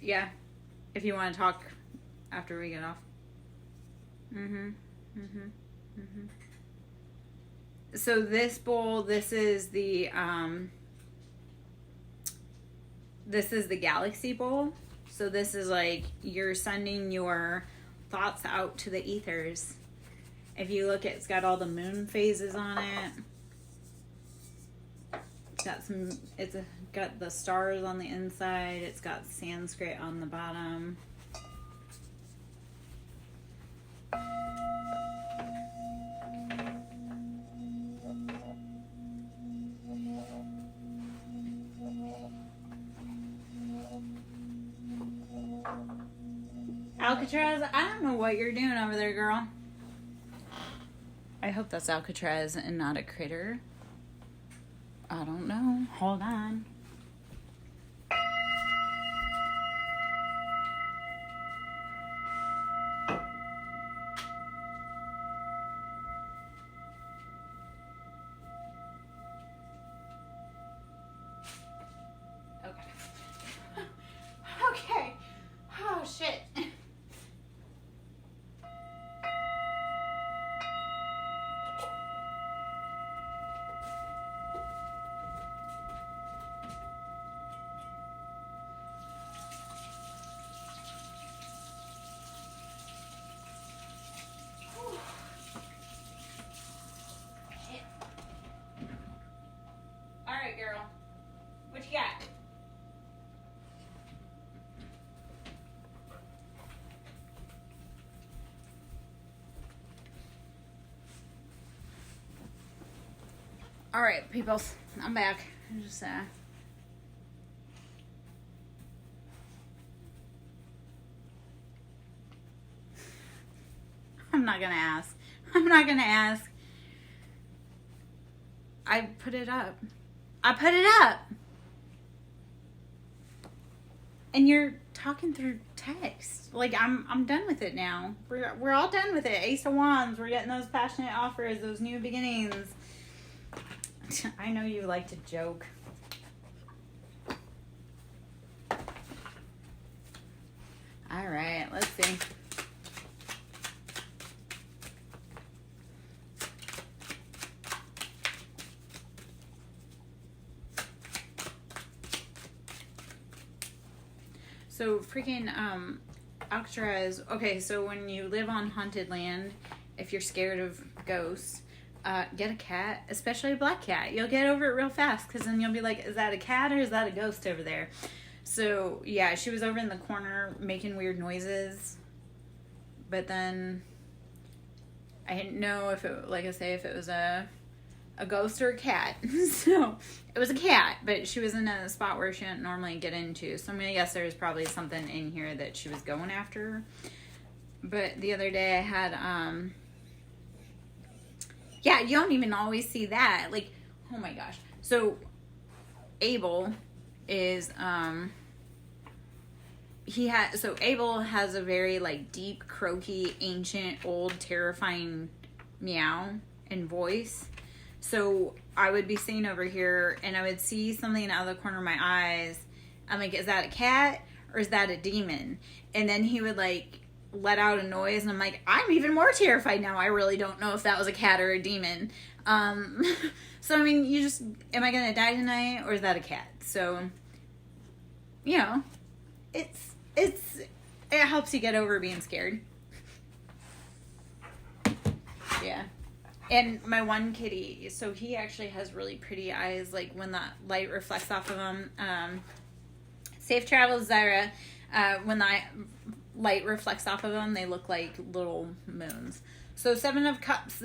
Yeah, if you want to talk after we get off. So this bowl, this is the Galaxy Bowl. So this is like you're sending your thoughts out to the ethers. If you look, it's got all the moon phases on it. It's got the stars on the inside. It's got Sanskrit on the bottom. Alcatraz, I don't know what you're doing over there, girl. I hope that's Alcatraz and not a critter. I don't know. Hold on. Okay. Okay. Oh, shit. Girl, what you got? All right, peoples, I'm back. I'm just I'm not gonna ask. I'm not gonna ask. I put it up. I put it up. And you're talking through text. Like, I'm done with it now. We're all done with it. Ace of Wands. We're getting those passionate offers, those new beginnings. I know you like to joke. All right, let's see. So freaking Alcatraz. Okay, so when you live on haunted land, if you're scared of ghosts, get a cat, especially a black cat. You'll get over it real fast because then you'll be like, is that a cat or is that a ghost over there? So yeah, she was over in the corner making weird noises, but then I didn't know if it, like I say, if it was a ghost or a cat. So it was a cat, but she was in a spot where she didn't normally get into. So I'm gonna guess there was probably something in here that she was going after. But the other day I had, yeah, you don't even always see that. Like, oh my gosh. So Abel is, Abel has a very like deep, croaky, ancient, old, terrifying meow and voice. So I would be sitting over here and I would see something out of the corner of my eyes. I'm like, is that a cat or is that a demon? And then he would like let out a noise, and I'm like, I'm even more terrified now. I really don't know if that was a cat or a demon. So I mean, am I gonna die tonight, or is that a cat? So, you know, it helps you get over being scared. Yeah. And my one kitty, so he actually has really pretty eyes, like when the light reflects off of him. Safe travels, Zyra. When the light reflects off of them, they look like little moons. So 7 of Cups,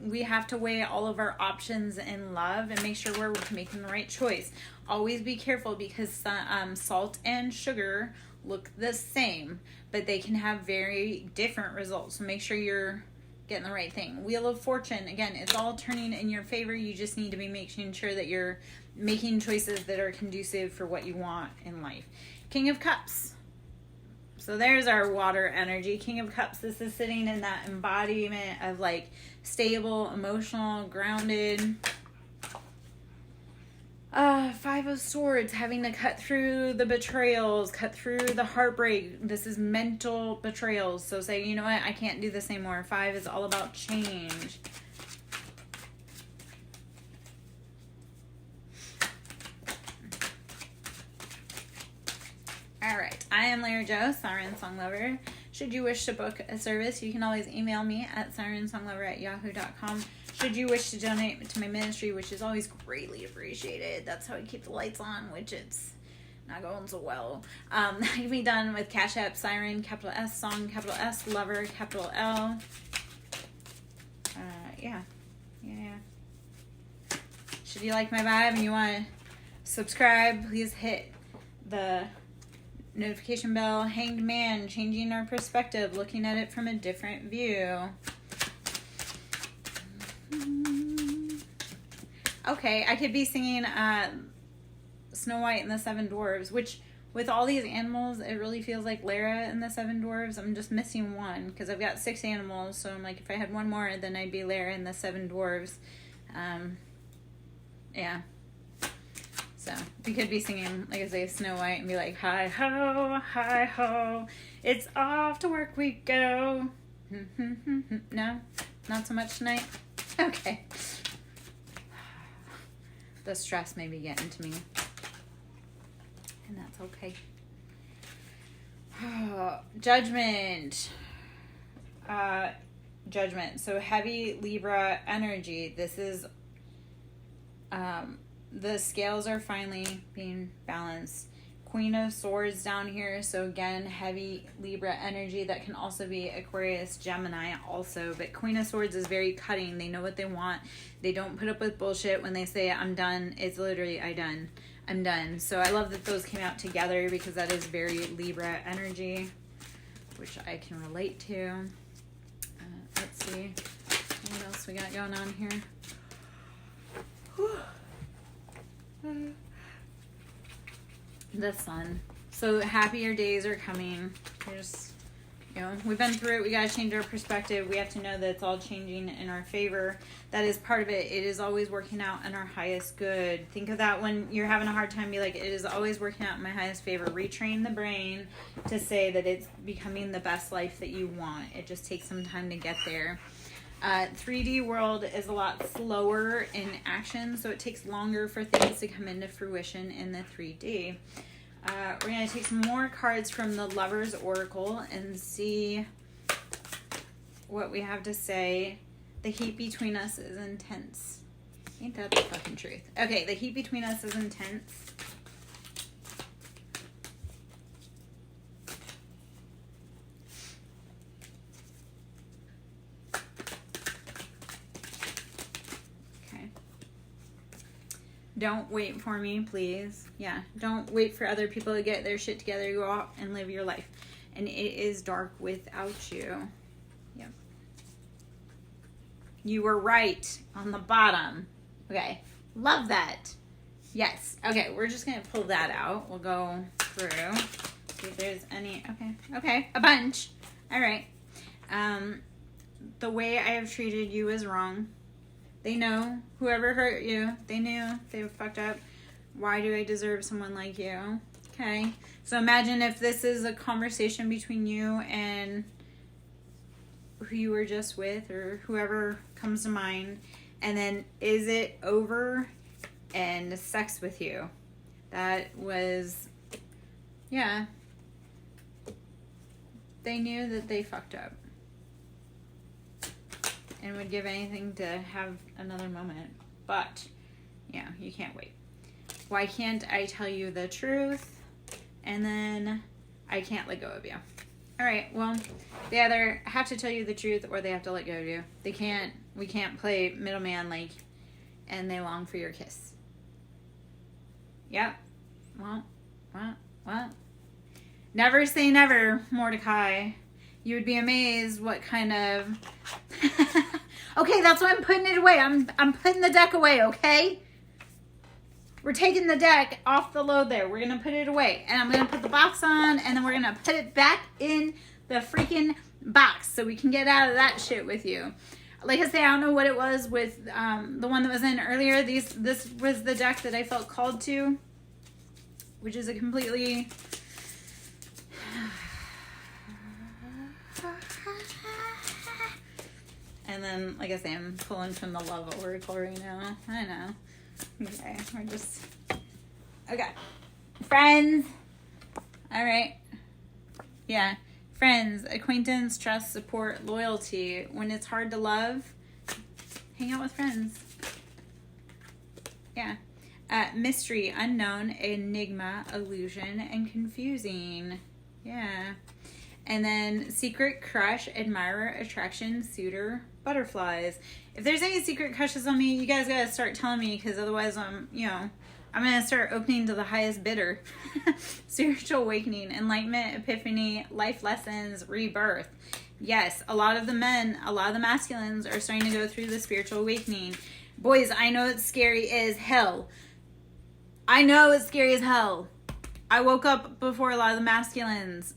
we have to weigh all of our options in love and make sure we're making the right choice. Always be careful because salt and sugar look the same, but they can have very different results. So make sure you're getting the right thing. Wheel of Fortune, again, it's all turning in your favor. You just need to be making sure that you're making choices that are conducive for what you want in life. King of Cups. So there's our water energy. King of Cups, this is sitting in that embodiment of like stable, emotional, grounded. 5 of Swords, having to cut through the betrayals, cut through the heartbreak. This is mental betrayals. So say, you know what, I can't do this anymore. 5 is all about change. All right, I am Lara Jo, SirenSong Lover. Should you wish to book a service, you can always email me at SirenSongLover@yahoo.com. Should you wish to donate to my ministry, which is always greatly appreciated. That's how I keep the lights on, which it's not going so well. That can be done with Cash App, Siren, capital S, Song, capital S, Lover, capital L. Yeah. Should you like my vibe and you want to subscribe, please hit the notification bell. Hanged Man, changing our perspective, looking at it from a different view. Okay, I could be singing Snow White and the 7 Dwarves, which with all these animals, it really feels like Lara and the 7 Dwarves. I'm just missing one because I've got 6 animals, so I'm like, if I had one more, then I'd be Lara and the 7 Dwarves. Yeah. So we could be singing, like I say, Snow White and be like, hi ho, it's off to work we go. No, not so much tonight. Okay. The stress may be getting to me, and that's okay. Judgment. Judgment. So heavy Libra energy. This is the scales are finally being balanced. Queen of Swords down here. So again, heavy Libra energy. That can also be Aquarius, Gemini also. But Queen of Swords is very cutting. They know what they want. They don't put up with bullshit. When they say, I'm done, it's literally, I'm done. So I love that those came out together because that is very Libra energy, which I can relate to. Let's see. What else we got going on here? The Sun. So happier days are coming. We've been through it. We got to change our perspective. We have to know that it's all changing in our favor. That is part of it. It is always working out in our highest good. Think of that when you're having a hard time. Be like, it is always working out in my highest favor. Retrain the brain to say that it's becoming the best life that you want. It just takes some time to get there. 3D world is a lot slower in action, so it takes longer for things to come into fruition in the 3D. We're going to take some more cards from the Lover's Oracle and see what we have to say. The heat between us is intense. Ain't that the fucking truth? Okay, the heat between us is intense. Don't wait for me, please. Yeah, don't wait for other people to get their shit together. Go out and live your life. And it is dark without you. Yep. You were right on the bottom. Okay, love that. Yes. Okay, we're just going to pull that out. We'll go through. See if there's any. Okay, a bunch. All right. The way I have treated you is wrong. They know. Whoever hurt you, they knew. They fucked up. Why do I deserve someone like you? Okay. So imagine if this is a conversation between you and who you were just with or whoever comes to mind. And then is it over and sex with you? That was, yeah. They knew that they fucked up. And would give anything to have another moment. But, yeah, you can't wait. Why can't I tell you the truth? And then I can't let go of you. All right, well, they either have to tell you the truth or they have to let go of you. We can't play middleman like, and they long for your kiss. Yep. Well. Never say never, Mordecai. You would be amazed what kind of... Okay, that's why I'm putting it away. I'm putting the deck away, okay? We're taking the deck off the load there. We're going to put it away. And I'm going to put the box on, and then we're going to put it back in the freaking box so we can get out of that shit with you. Like I say, I don't know what it was with the one that was in earlier. This was the deck that I felt called to, which is a completely... And then, like I say, I'm pulling from the love oracle right now. I know. Okay, we're just... Okay. Friends. All right. Yeah. Friends, acquaintance, trust, support, loyalty. When it's hard to love, hang out with friends. Yeah. Mystery, unknown, enigma, illusion, and confusing. Yeah. And then secret crush, admirer, attraction, suitor, butterflies. If there's any secret crushes on me, you guys gotta start telling me, because otherwise I'm gonna start opening to the highest bidder. Spiritual awakening, enlightenment, epiphany, life lessons, rebirth. Yes, a lot of the masculines are starting to go through the spiritual awakening. Boys, I know it's scary as hell. I know it's scary as hell. I woke up before a lot of the masculines.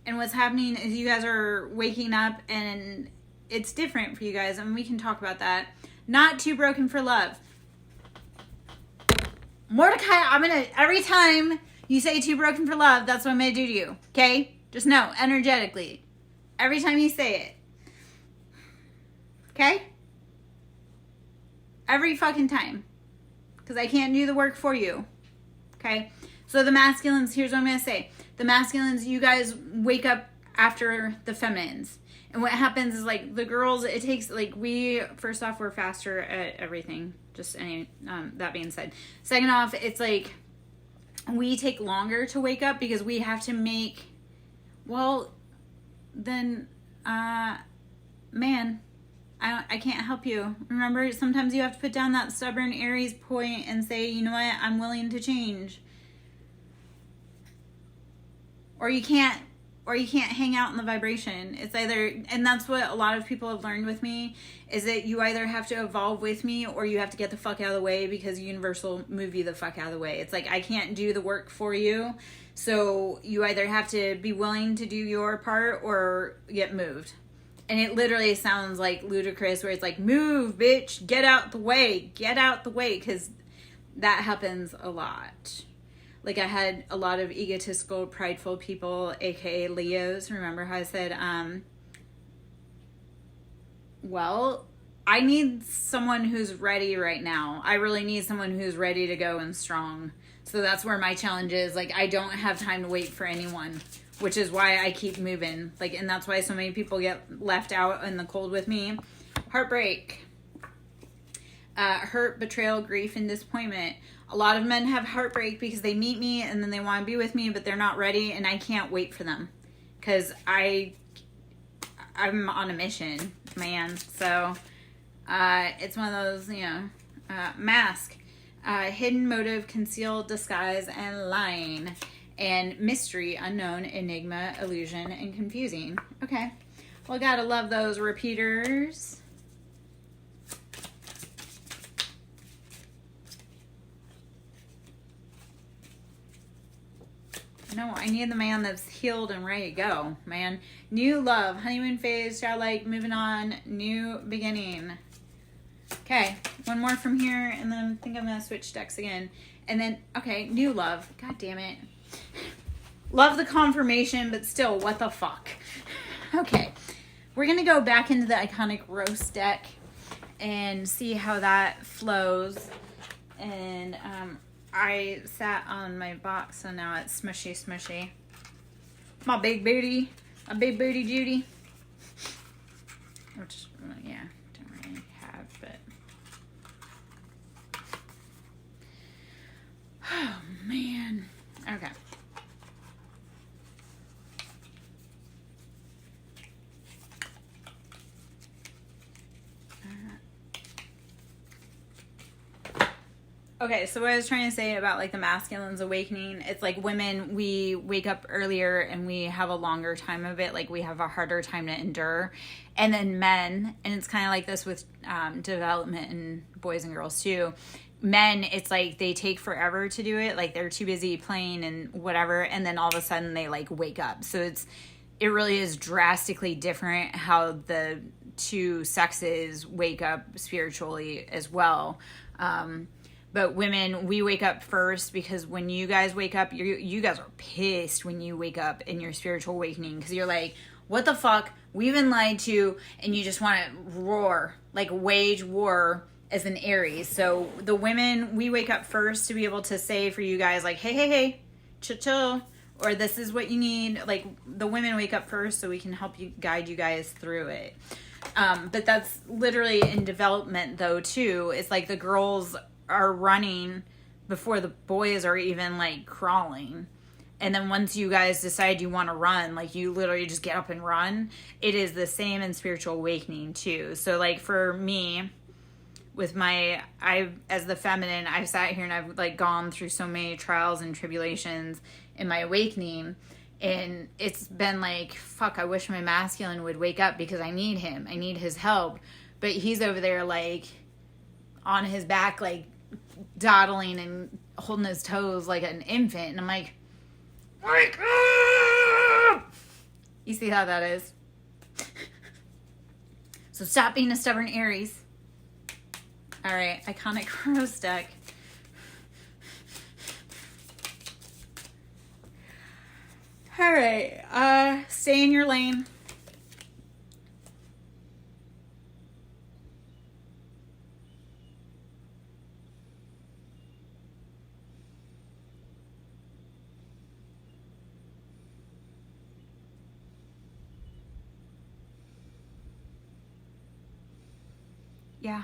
And what's happening is you guys are waking up and it's different for you guys. And we can talk about that. Not too broken for love. Mordecai, every time you say too broken for love, that's what I'm going to do to you. Okay? Just know, energetically. Every time you say it. Okay? Every fucking time. Because I can't do the work for you. Okay? So the masculines, here's what I'm going to say. The masculines, you guys wake up after the feminines. And what happens is, like, the girls, it takes, like, first off, we're faster at everything. Just that being said. Second off, it's like, we take longer to wake up because we have to make, well, then, man, I can't help you. Remember, sometimes you have to put down that stubborn Aries point and say, you know what, I'm willing to change. Or you can't hang out in the vibration. It's either, and that's what a lot of people have learned with me, is that you either have to evolve with me or you have to get the fuck out of the way because Universal move you the fuck out of the way. It's like, I can't do the work for you. So you either have to be willing to do your part or get moved. And it literally sounds like ludicrous where it's like, move, bitch, get out the way, because that happens a lot. Like, I had a lot of egotistical, prideful people, aka Leos. Remember how I said, well, I need someone who's ready right now. I really need someone who's ready to go and strong. So that's where my challenge is. Like, I don't have time to wait for anyone, which is why I keep moving. Like, and that's why so many people get left out in the cold with me. Heartbreak. Hurt, betrayal, grief, and disappointment. A lot of men have heartbreak because they meet me and then they want to be with me, but they're not ready, and I can't wait for them because I'm on a mission, man. So it's one of those, mask, hidden motive, concealed, disguise, and lying, and mystery, unknown, enigma, illusion, and confusing. Okay, well, gotta love those repeaters. No, I need the man that's healed and ready to go, man. New love, honeymoon phase, childlike, moving on, new beginning. Okay, one more from here, and then I think I'm going to switch decks again. And then, okay, new love. God damn it. Love the confirmation, but still, what the fuck? Okay. We're going to go back into the iconic roast deck and see how that flows. And I sat on my box, so now it's smushy, smushy. My big booty Judy. Which, yeah, don't really have, but. Oh, man. Okay. Okay, so what I was trying to say about like the masculine's awakening, it's like women, we wake up earlier and we have a longer time of it. Like we have a harder time to endure. And then men, and it's kind of like this with development in boys and girls too. Men, it's like they take forever to do it. Like they're too busy playing and whatever. And then all of a sudden they like wake up. So it really is drastically different how the two sexes wake up spiritually as well. But women, we wake up first because when you guys wake up, you guys are pissed when you wake up in your spiritual awakening because you're like, what the fuck? We've been lied to, and you just want to roar, like wage war as an Aries. So the women, we wake up first to be able to say for you guys, like, hey, chill, or this is what you need. Like the women wake up first so we can help you, guide you guys through it. But that's literally in development though too. It's like the girls are running before the boys are even like crawling. And then once you guys decide you want to run, like you literally just get up and run. It is the same in spiritual awakening too. So like for me, with as the feminine, I've sat here and I've like gone through so many trials and tribulations in my awakening. And it's been like, fuck, I wish my masculine would wake up because I need him. I need his help. But he's over there like on his back, like dawdling and holding his toes like an infant. And I'm like, wake up! You see how that is? So stop being a stubborn Aries. All right, iconic roast deck. All right, stay in your lane. Yeah,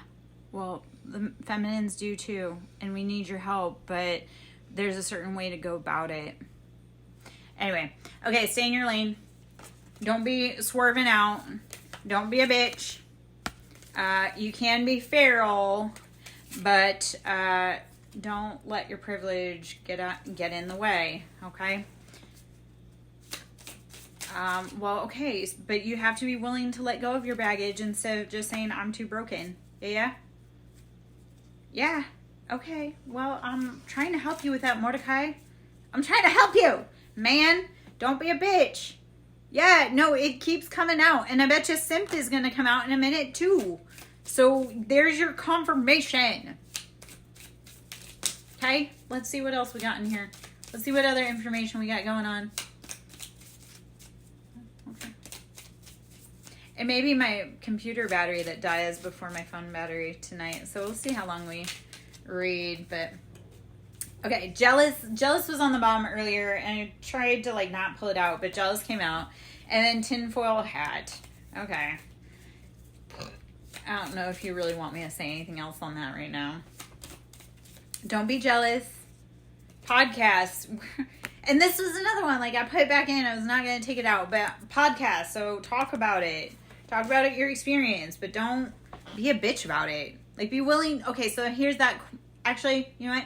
well, the feminines do too, and we need your help, but there's a certain way to go about it. Anyway, okay, stay in your lane. Don't be swerving out. Don't be a bitch. You can be feral, but don't let your privilege get in the way, okay? Well, okay, but you have to be willing to let go of your baggage instead of just saying, I'm too broken. Yeah? Yeah. Okay. Well, I'm trying to help you with that, Mordecai. I'm trying to help you. Man, don't be a bitch. Yeah, no, it keeps coming out. And I bet you Simp is going to come out in a minute, too. So, there's your confirmation. Okay? Let's see what else we got in here. Let's see what other information we got going on. Okay. It may be my computer battery that dies before my phone battery tonight. So, we'll see how long we read, but... Okay, Jealous was on the bottom earlier, and I tried to, like, not pull it out, but Jealous came out. And then Tinfoil Hat. Okay. I don't know if you really want me to say anything else on that right now. Don't be jealous. Podcast. And this was another one. Like, I put it back in. I was not going to take it out. But podcast, so talk about it. Talk about your experience, but don't be a bitch about it. Like, be willing. Okay, so here's that. Actually, you know what?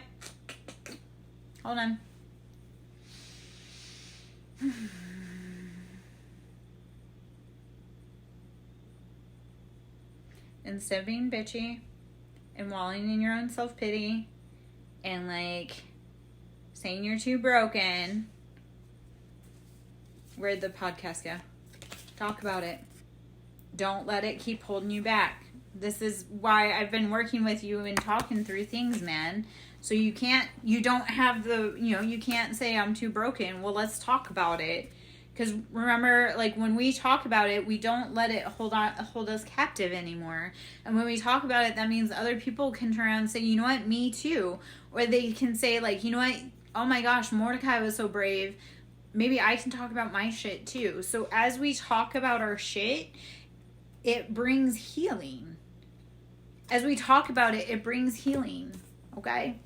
Hold on. Instead of being bitchy and wallowing in your own self-pity and, like, saying you're too broken, where'd the podcast go? Talk about it. Don't let it keep holding you back. This is why I've been working with you and talking through things, man. So you don't have you can't say I'm too broken. Well, let's talk about it. Because remember, like, when we talk about it, we don't let it hold us captive anymore. And when we talk about it, that means other people can turn around and say, you know what, me too. Or they can say, like, you know what, oh my gosh, Mordecai was so brave. Maybe I can talk about my shit too. So as we talk about our shit, it brings healing. As we talk about it, it brings healing. Okay?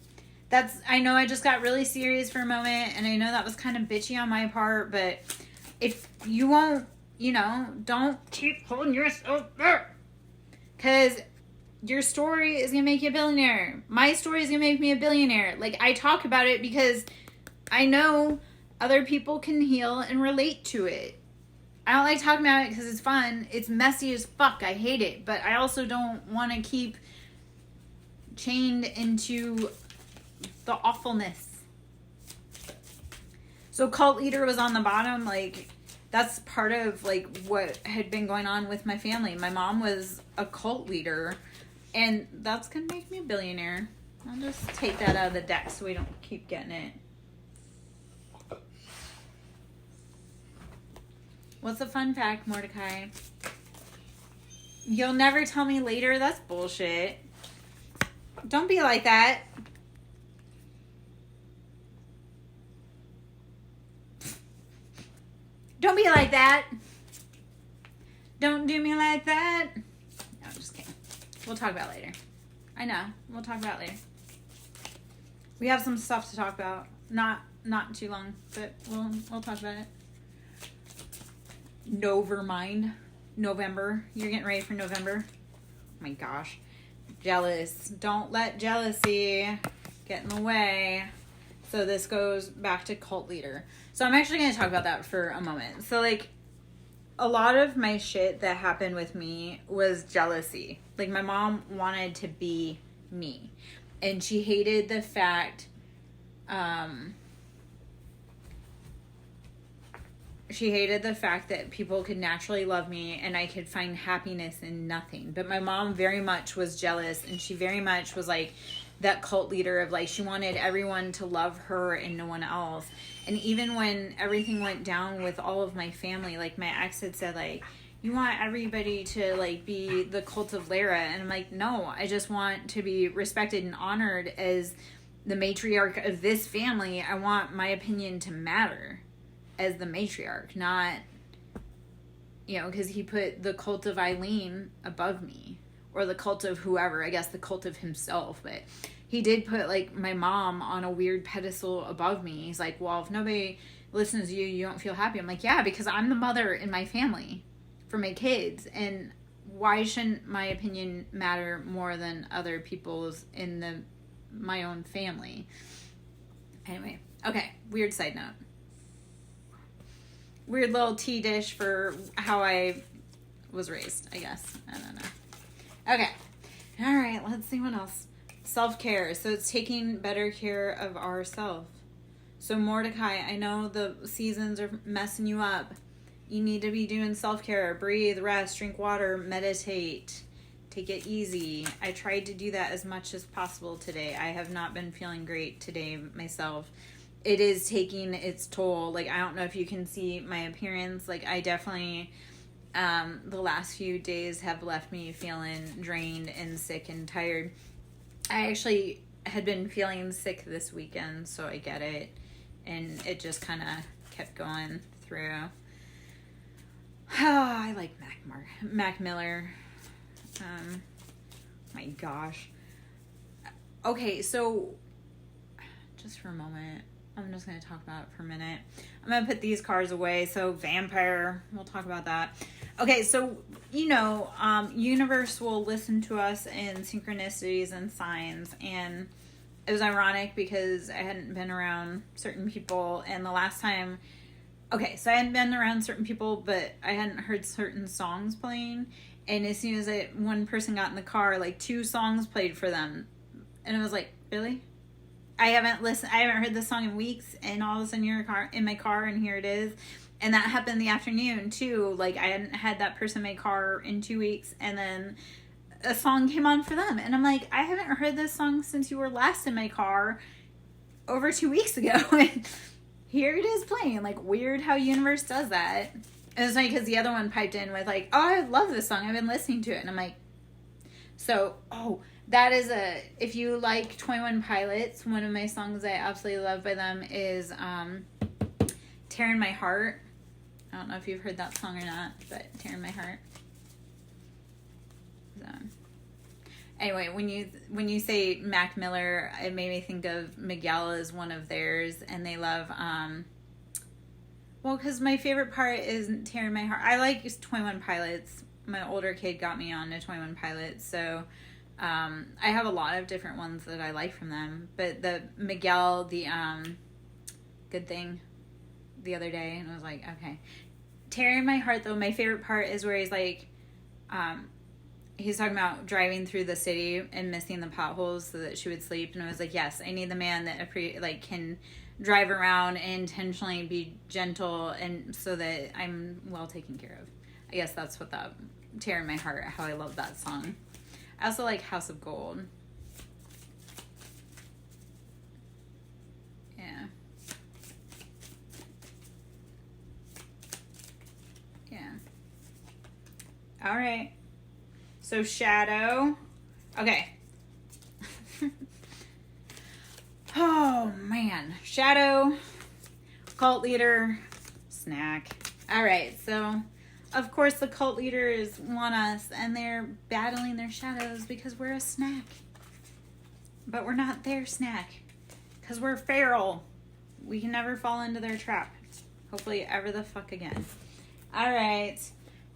I know I just got really serious for a moment, and I know that was kind of bitchy on my part, but if you won't, don't keep holding yourself there. Because your story is going to make you a billionaire. My story is going to make me a billionaire. Like, I talk about it because I know other people can heal and relate to it. I don't like talking about it because it's fun. It's messy as fuck. I hate it. But I also don't want to keep chained into the awfulness. So cult leader was on the bottom. Like, that's part of, like, what had been going on with my family. My mom was a cult leader, and that's going to make me a billionaire. I'll just take that out of the deck so we don't keep getting it. What's a fun fact, Mordecai? You'll never tell me later? That's bullshit. Don't be like that. Don't be like that. Don't do me like that. No, I'm just kidding. We'll talk about it later. I know. We'll talk about it later. We have some stuff to talk about. Not too long, but we'll talk about it. November. You're getting ready for November. Oh my gosh. Jealous. Don't let jealousy get in the way. So this goes back to cult leader. So I'm actually going to talk about that for a moment. So, like, a lot of my shit that happened with me was jealousy. Like, my mom wanted to be me. And she hated the fact, that people could naturally love me and I could find happiness in nothing. But my mom very much was jealous, and she very much was like that cult leader of, like, she wanted everyone to love her and no one else. And even when everything went down with all of my family, like, my ex had said, like, you want everybody to, like, be the cult of Lara. And I'm like, no, I just want to be respected and honored as the matriarch of this family. I want my opinion to matter as the matriarch, not, because he put the cult of Eileen above me, or the cult of whoever, I guess the cult of himself, but he did put, like, my mom on a weird pedestal above me. He's like, well, if nobody listens to you, you don't feel happy. I'm like, yeah, because I'm the mother in my family for my kids, and why shouldn't my opinion matter more than other people's in my own family? Anyway, okay, weird side note. Weird little tea dish for how I was raised, I guess. I don't know. Okay. All right, let's see what else. Self-care. So it's taking better care of ourselves. So Mordecai, I know the seasons are messing you up. You need to be doing self-care. Breathe, rest, drink water, meditate. Take it easy. I tried to do that as much as possible today. I have not been feeling great today myself. It is taking its toll. Like, I don't know if you can see my appearance. Like, I definitely, the last few days have left me feeling drained and sick and tired. I actually had been feeling sick this weekend, so I get it. And it just kind of kept going through. Oh, I like Mac Miller. My gosh. Okay, so just for a moment, I'm just going to talk about it for a minute. I'm going to put these cards away. So vampire, we'll talk about that. Okay, so, universe will listen to us in synchronicities and signs. And it was ironic because I hadn't been around certain people. And the last time, so I hadn't been around certain people, but I hadn't heard certain songs playing. And as soon as one person got in the car, like 2 songs played for them. And it was like, really? I haven't heard this song in weeks, and all of a sudden you're in my car, and here it is. And that happened in the afternoon too. Like, I hadn't had that person in my car in 2 weeks, and then a song came on for them. And I'm like, I haven't heard this song since you were last in my car over 2 weeks ago. And here it is playing. Like, weird how universe does that. And it's funny because the other one piped in with like, oh, I love this song. I've been listening to it. And I'm like, so, that is if you like 21 Pilots, one of my songs I absolutely love by them is Tearing My Heart. I don't know if you've heard that song or not, but Tearing My Heart. So, anyway, when you say Mac Miller, it made me think of Miguel as one of theirs, and they love, well, because my favorite part is Tearing My Heart. I like 21 Pilots. My older kid got me on to 21 Pilots, so I have a lot of different ones that I like from them. But the Miguel, the Good Thing, the other day, and I was like, okay. Tearing My Heart, though, my favorite part is where he's like, he's talking about driving through the city and missing the potholes so that she would sleep. And I was like, yes, I need the man that can drive around and intentionally be gentle and so that I'm well taken care of. I guess that's what that Tearing My Heart, how I love that song. I also like House of Gold. Yeah. Yeah. All right. So Shadow. Okay. Oh, man. Shadow, cult leader, snack. All right. So, of course, the cult leaders want us, and they're battling their shadows because we're a snack. But we're not their snack because we're feral. We can never fall into their trap. Hopefully, ever the fuck again. All right.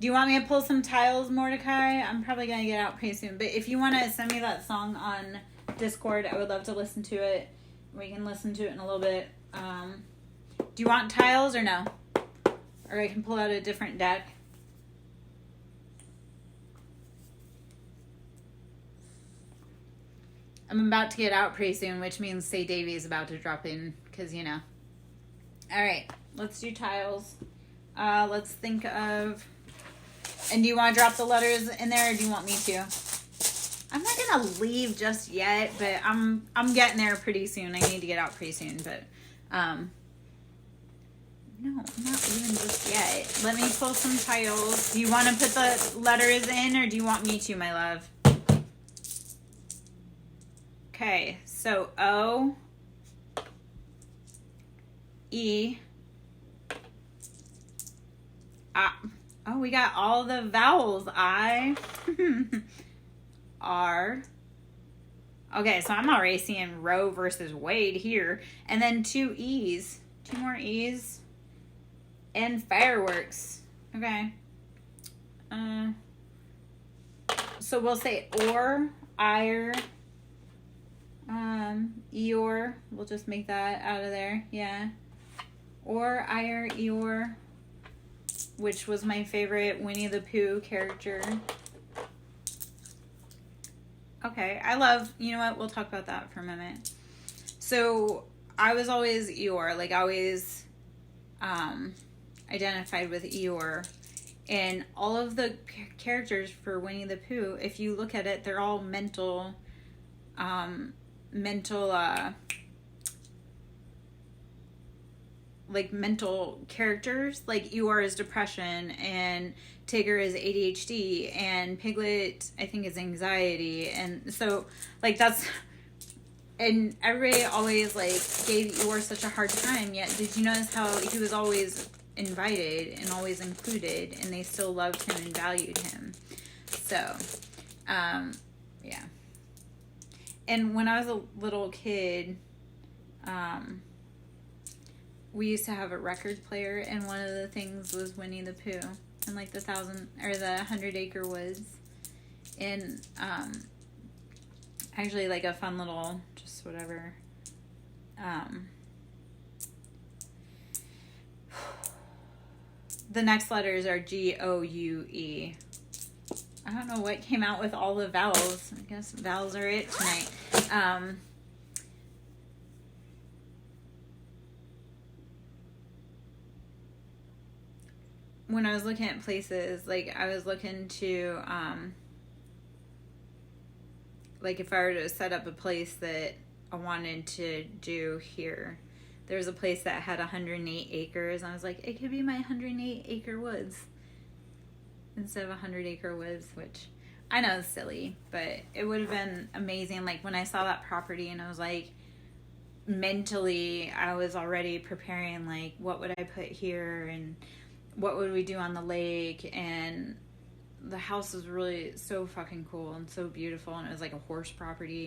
Do you want me to pull some tiles, Mordecai? I'm probably going to get out pretty soon. But if you want to send me that song on Discord, I would love to listen to it. We can listen to it in a little bit. Do you want tiles or no? Or I can pull out a different deck. I'm about to get out pretty soon, which means Say Davey is about to drop in. Because, you know. All right. Let's do tiles. Let's think of... And do you want to drop the letters in there, or do you want me to? I'm not gonna leave just yet, but I'm getting there pretty soon. I need to get out pretty soon, but no, I'm not leaving just yet. Let me pull some tiles. Do you want to put the letters in, or do you want me to, my love? Okay, so O, E, oh, we got all the vowels. I, R. Okay, so I'm already seeing Roe versus Wade here. And then 2 E's. 2 more E's. And fireworks. Okay. So we'll say or, ire, Eeyore. We'll just make that out of there. Yeah. Or, ire, Eeyore. Which was my favorite Winnie the Pooh character. Okay, I love, you know what, we'll talk about that for a minute. So, I was always Eeyore, like always identified with Eeyore. And all of the characters for Winnie the Pooh, if you look at it, they're all mental characters. Like Eeyore is depression, and Tigger is ADHD, and Piglet I think is anxiety. And so like that's, and everybody always like gave Eeyore such a hard time, yet did you notice how he was always invited and always included, and they still loved him and valued him? So yeah. And when I was a little kid, we used to have a record player, and one of the things was Winnie the Pooh and like the 100 Acre Woods, and actually like a fun little just whatever. The next letters are Goue. I don't know what came out with all the vowels. I guess vowels are it tonight. When I was looking at places, like I was looking to like if I were to set up a place that I wanted to do here, there was a place that had 108 acres, and I was like, it could be my 108 acre woods instead of 100 acre woods, which I know is silly, but it would have been amazing. Like when I saw that property, and I was like, mentally, I was already preparing, like, what would I put here, and what would we do on the lake, and the house was really so fucking cool and so beautiful, and it was like a horse property.